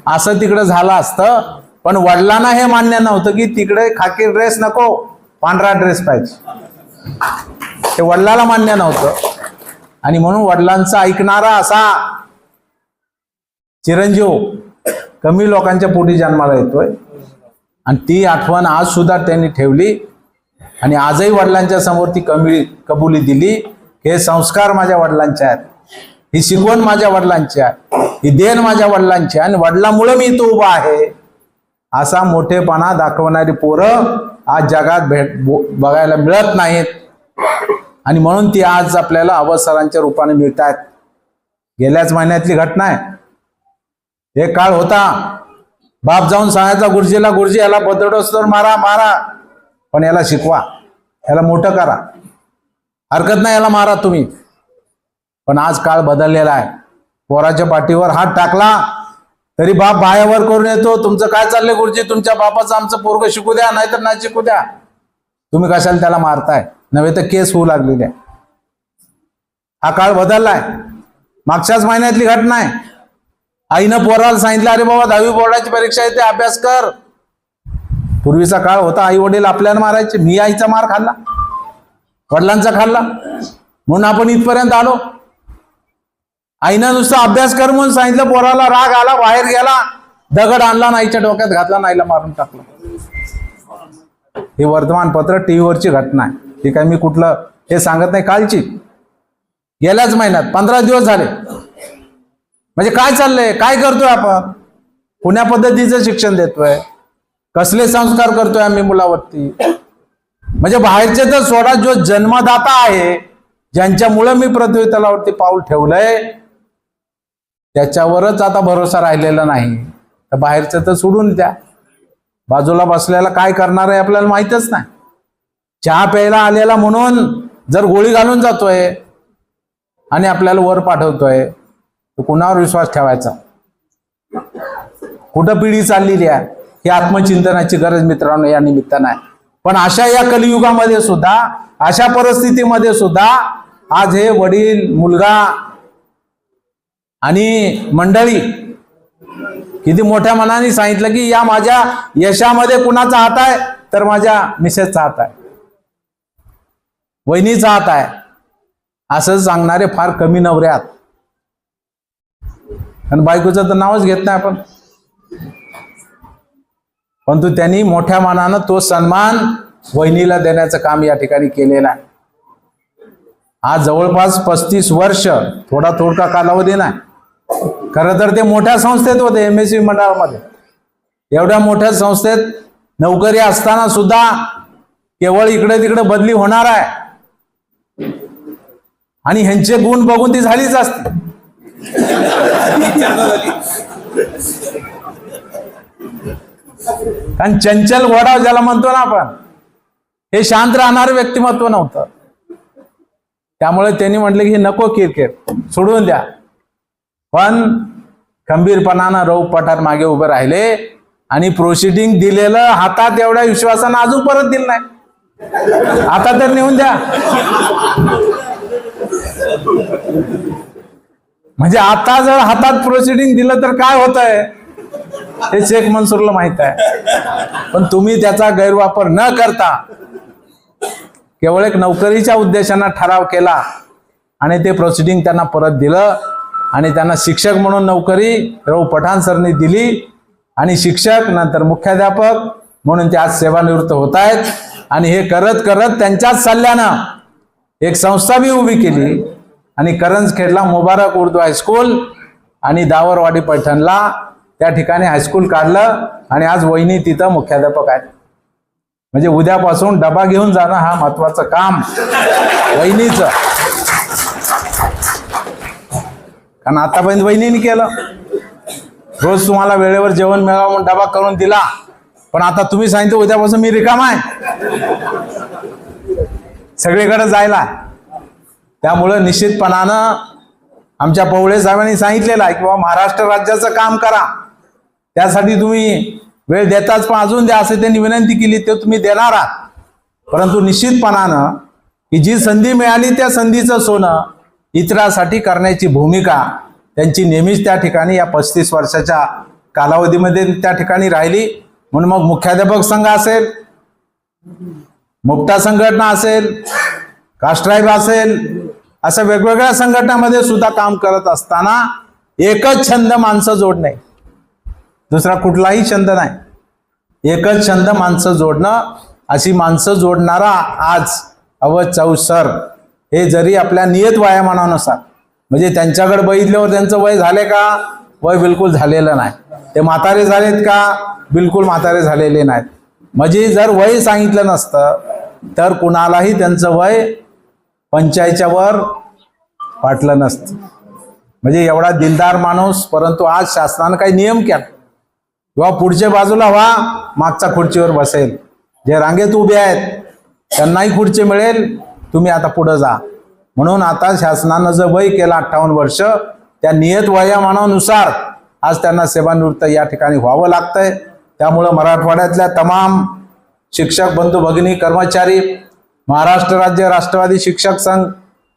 असं तिकडे झालं असतं. पण वडिलांना हे मान्य नव्हतं की तिकडे खाकी ड्रेस नको, पांढरा ड्रेस पाहिजे, ते वडिलाला मान्य नव्हतं. आणि म्हणून वडिलांचं ऐकणारा असा चिरंजीव कमी लोकांच्या पोटी जन्माला येतोय. आणि ती आठवण आज सुद्धा त्यांनी ठेवली आणि आजही वडिलांच्या समोर ती कबुली दिली की हे संस्कार माझ्या वडिलांचे आहेत, ही शिकवण माझ्या वडिलांची आहे, ही देण माझ्या वडिलांची आहे आणि वडिलांमुळे मी इथं उभा आहे. असा मोठेपणा दाखवणारी पोरं आज जगात बघायला मिळत नाहीत. आणि म्हणून ती आज आपल्याला अवसरांच्या रूपाने मिळतात. गेल्याच महिन्यातली घटना आहे. एक काळ होता बाप जाऊन सांगायचा गुरुजीला, गुरुजी याला बदडोस तर मारा मारा, पण याला शिकवा, याला मोठं करा, हरकत नाही याला मारा तुम्ही. पण आज काळ बदललेला आहे. पोराच्या पाठीवर हात टाकला तरी बाप बायावर करून येतो, तुमचं काय चाललंय गुरुजी, तुमच्या बापाचं आमचं पोरग शिकू द्या, नाहीतर नाही शिकू द्या, तुम्ही कशाला त्याला मारताय, नव्हे तर केस होऊ लागलेले आहे. हा काळ बदललाय. मागच्याच महिन्यातली घटना आहे. आईनं पोराला सांगितलं, अरे बाबा 10वी बोर्डाची परीक्षा येते, अभ्यास कर. पूर्वीचा काळ होता आई वडील आपल्याला मारायचे. मी आईचा मार खाल्ला, वडिलांचा खाल्ला, म्हणून आपण इथपर्यंत आलो. आईनं नुसतं अभ्यास कर म्हणून सांगितलं, पोराला राग आला, बाहेर गेला, दगड आणला, नाईच्या डोक्यात घातला, नाईला मारून टाकलं. हे वर्तमानपत्र टीव्हीवरची घटना आहे. हे काय मी कुठलं हे सांगत नाही, कालची, गेल्याच महिन्यात 15 दिवस झाले. म्हणजे काय चाललंय, काय करतोय आपण, पुण्या पद्धतीचं शिक्षण देतोय, कसले संस्कार करतोय आम्ही मुलावरती. म्हणजे बाहेरचे तर सोडा, जो जन्मदाता आहे, ज्यांच्यामुळे मी पृथ्वी तलावरती पाऊल ठेवलंय, त्याच्यावरच आता भरोसा राहिलेला नाही. तर बाहेरचं तर सोडून द्या, बाजूला बसल्याला काय करणार आहे आपल्याला माहितच नाही. चहा प्यायला आलेला म्हणून जर गोळी घालून जातोय आणि आपल्याला वर पाठवतोय, तर कुणावर विश्वास ठेवायचा. कुठं पिढी चाललेली आहे, ही आत्मचिंतनाची गरज मित्रांनो या निमित्तानं आहे. पण अशा या कलियुगामध्ये सुद्धा, अशा परिस्थितीमध्ये सुद्धा आज हे वडील, मुलगा आणि मंडळी किती मोठ्या मनाने सांगितलं की या माझ्या यशामध्ये कुणाचा हात आहे, तर माझ्या मिसेसचा हात आहे, वहिनीचा हात आहे, असं सांगणारे फार कमी नवरे आहेत. आणि बायकोचं तर नावच घेत नाही आपण. परंतु त्यांनी मोठ्या मनानं तो सन्मान वहिनीला देण्याचं काम या ठिकाणी केलेलं आहे. आज जवळपास 35 वर्ष, थोडा थोडका कालावधी नाही. खरं तर ते मोठ्या संस्थेत होते, MSC मंडळामध्ये. एवढ्या मोठ्या संस्थेत नोकरी असताना सुद्धा केवळ इकडे तिकडे बदली होणार आहे. आणि ह्यांचे गुण बघून ती झालीच असते. कारण चंचल घोडा ज्याला म्हणतो ना आपण, हे शांत राहणारं व्यक्तिमत्व नव्हतं. त्यामुळे त्यांनी म्हटलं की नको क्रिकेट, सोडून द्या. पण खंबीरपणानं रौफ पठार मागे उभे राहिले आणि प्रोसिडिंग दिलेलं हातात एवढ्या विश्वासानं अजून परत दिलं नाही. आता तर नेऊन द्या. म्हणजे आता जर हातात प्रोसिडिंग दिलं तर काय होतंय हे शेख मनसूरला माहित आहे. पण तुम्ही त्याचा गैरवापर न करता केवळ एक नोकरीच्या उद्देशाने ठराव केला आणि ते प्रोसिडिंग त्यांना परत दिलं. आणि त्यांना शिक्षक म्हणून नोकरी रौफ पठाण सरनी दिली. आणि शिक्षक नंतर मुख्याध्यापक म्हणून ते आज सेवानिवृत्त होत आहेत. आणि हे करत करत त्यांच्याच सल्ल्यानं एक संस्था बी उभी केली. आणि करंजखेडला मुबारक उर्दू हायस्कूल आणि दावरवाडी पैठणला त्या ठिकाणी हायस्कूल काढलं. आणि आज वहिनी तिथं मुख्याध्यापक आहेत. म्हणजे उद्यापासून डबा घेऊन जाणं हा महत्वाचं काम वहिनीचं. कारण आतापर्यंत वहिनीने केलं. रोज तुम्हाला वेळेवर जेवण मिळावं म्हणून डबा करून दिला. पण आता तुम्ही सांगितलं उद्यापासून मी रिकामा आहे सगळीकडे जायला. त्यामुळं निश्चितपणानं आमच्या पवळे साहेबांनी सांगितलेलं आहे की बाबा महाराष्ट्र राज्याचं काम करा, त्यासाठी तुम्ही वेळ देताच, पण अजून द्या असं त्यांनी विनंती केली, ते तुम्ही देणार आहात. परंतु निश्चितपणानं की जी संधी मिळाली त्या संधीचं सोनं इतरांसाठी करण्याची भूमिका त्यांची नेहमीच त्या ठिकाणी या 35 वर्षाच्या कालावधीमध्ये त्या ठिकाणी राहिली. म्हणून मग मुख्याध्यापक संघ असेल, मुक्ता संघटना असेल, कास्ट्राईब असेल, अशा वेगवेगळ्या संघटनांमध्ये सुद्धा काम करत असताना एकच छंद माणसं जोडणे, दुसरा कुठलाही छंद नाही, एकच छंद माणसं जोडणं. अशी माणसं जोडणारा आज अवध चौस सर हे जरी आपल्या नियत वयामानानुसार, म्हणजे त्यांच्याकडे बघितल्यावर त्यांचं वय झाले का, वय बिलकुल झालेलं नाही. ते म्हातारे झालेत का, बिलकुल म्हातारे झालेले नाहीत. म्हणजे जर वय सांगितलं नसतं तर कुणालाही त्यांचं वय 85च्या वर वाटलं नसतं. म्हणजे एवढा दिलदार माणूस, परंतु आज शासनानं काही नियम केला किंवा पुढच्या बाजूला व्हा, मागच्या खुर्चीवर बसेल. जे रांगेत उभे आहेत त्यांनाही खुर्ची मिळेल, तुम्ही आता पुढे जा. म्हणून आता शासनानं जर वय केलं 58 वर्ष, त्या नियत वयामानानुसार आज त्यांना सेवानिवृत्त या ठिकाणी व्हावं लागतंय. त्यामुळं मराठवाड्यातल्या तमाम शिक्षक बंधू भगिनी कर्मचारी, महाराष्ट्र राज्य राष्ट्रवादी शिक्षक संघ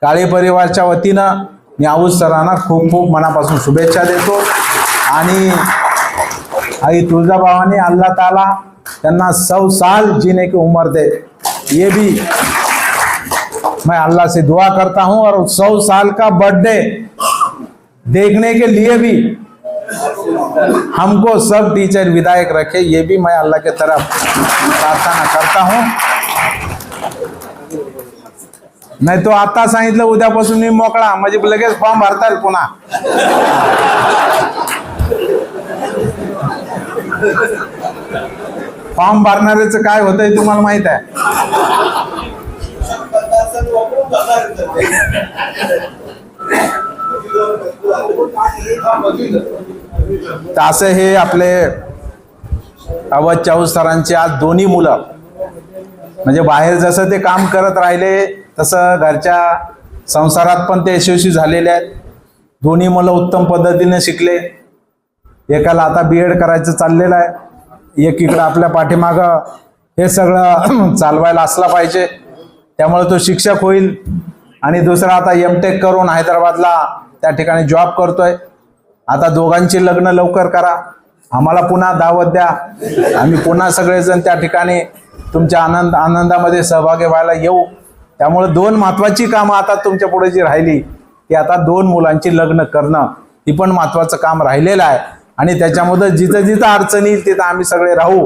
काळे परिवारच्या वतीनं मी आऊस सरांना खूप खूप मनापासून शुभेच्छा देतो. आणि आई तुळजाभवानी अल्लाह ताला त्यांना 100 साल जीने की उम्र दे, ये भी मैं अल्लाह से दुआ करता हूं. और 100 साल का बर्थडे देखने के लिए भी हमको सब टीचर विधायक रखे, ये भी मैं अल्लाह के तरफ प्रार्थना करता हूं. नाही तो आता सांगितलं उद्यापासून मी मोकळा, म्हणजे लगेच फॉर्म भरता येईल पुन्हा. फॉर्म भरणाऱ्याचं काय होतंय तुम्हाला माहित आहे. तर असं हे आपले अवध चाऊस सरांचे आज दोन्ही मुलं, म्हणजे बाहेर जसं ते काम करत राहिले तसं घरच्या संसारात पण ते यशस्वी झालेले आहेत. दोन्ही मुलं उत्तम पद्धतीने शिकले. एकाला आता BEd करायचं चाललेलं आहे, एकीकडं आपल्या पाठीमागं हे सगळं चालवायला असला पाहिजे, त्यामुळे तो शिक्षक होईल. आणि दुसरा आता MTech करून हैदराबादला त्या ठिकाणी जॉब करतोय. आता दोघांची लग्न लवकर करा, आम्हाला पुन्हा दावत द्या, आम्ही पुन्हा सगळेजण त्या ठिकाणी तुमच्या आनंदामध्ये सहभागी व्हायला येऊ. त्यामुळे 2 महत्त्वाची कामं आता तुमच्या पुढे जी राहिली ती आता 2 मुलांची लग्न करणं, ही पण महत्त्वाचं काम राहिलेलं आहे. आणि त्याच्यामध्ये जिथं जिथं अडचण येईल तिथं आम्ही सगळे राहू,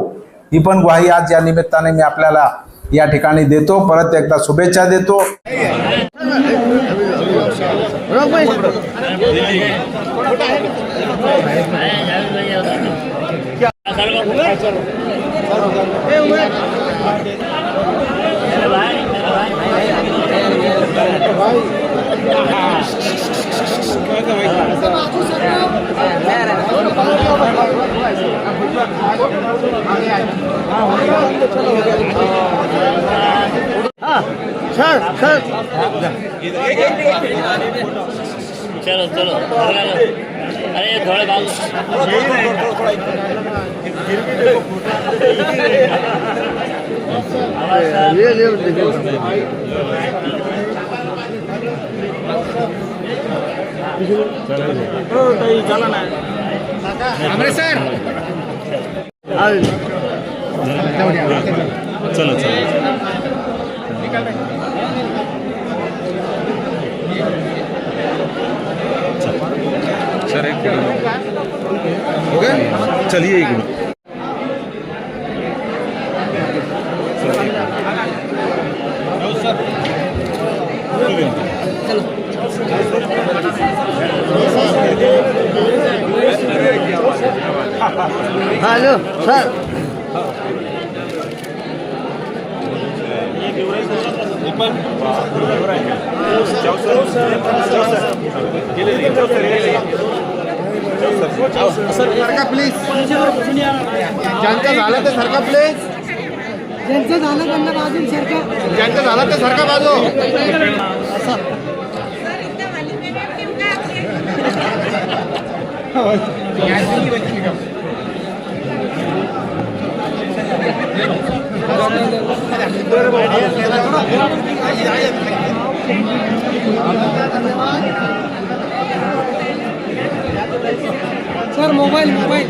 ही पण ग्वाही आज या निमित्ताने मी आपल्याला या ठिकाणी देतो. परत एकदा शुभेच्छा देतो. चलो चलो अरे थोड़े बाबू चला ना अमृतसर चलो चलो सर एक हो गया, चलिए एक मिनट. हेलो सर सरका प्लीज, ज्यांचं झालं ते सरका प्लीज, ज्यांचं झालं त्यांना बाजू सरका, ज्यांचं झालं ते सरका बाजू. सर मोबाइल मोबाइल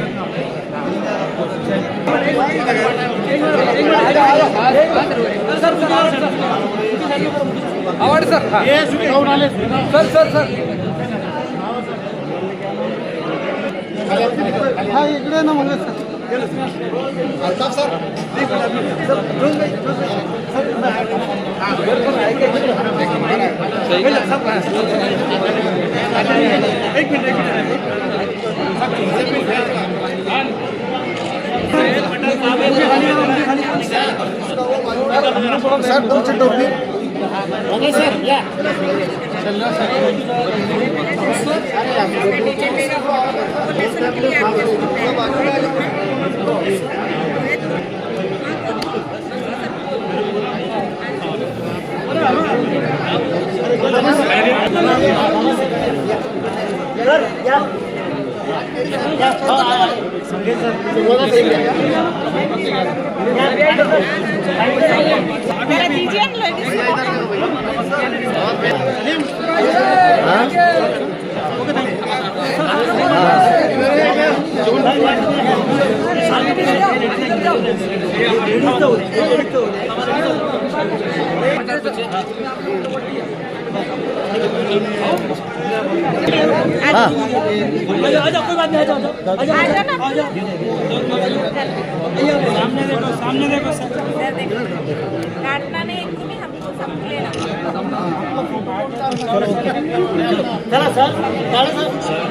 आवड सर सर सर सर हा इकडे ना म्हणलं सर सर एक मिनिट सर तुमची टोपी सामने देखो सर काटना नहीं तुम्हें हमको सब लेना चला सर चला सर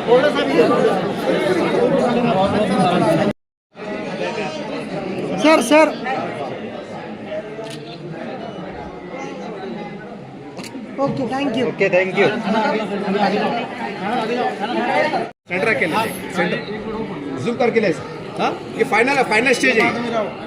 थोड़ा सा sir sir okay thank you centre के लिए सेंटर जूम करके ले हाँ ये फाइनल स्टेज है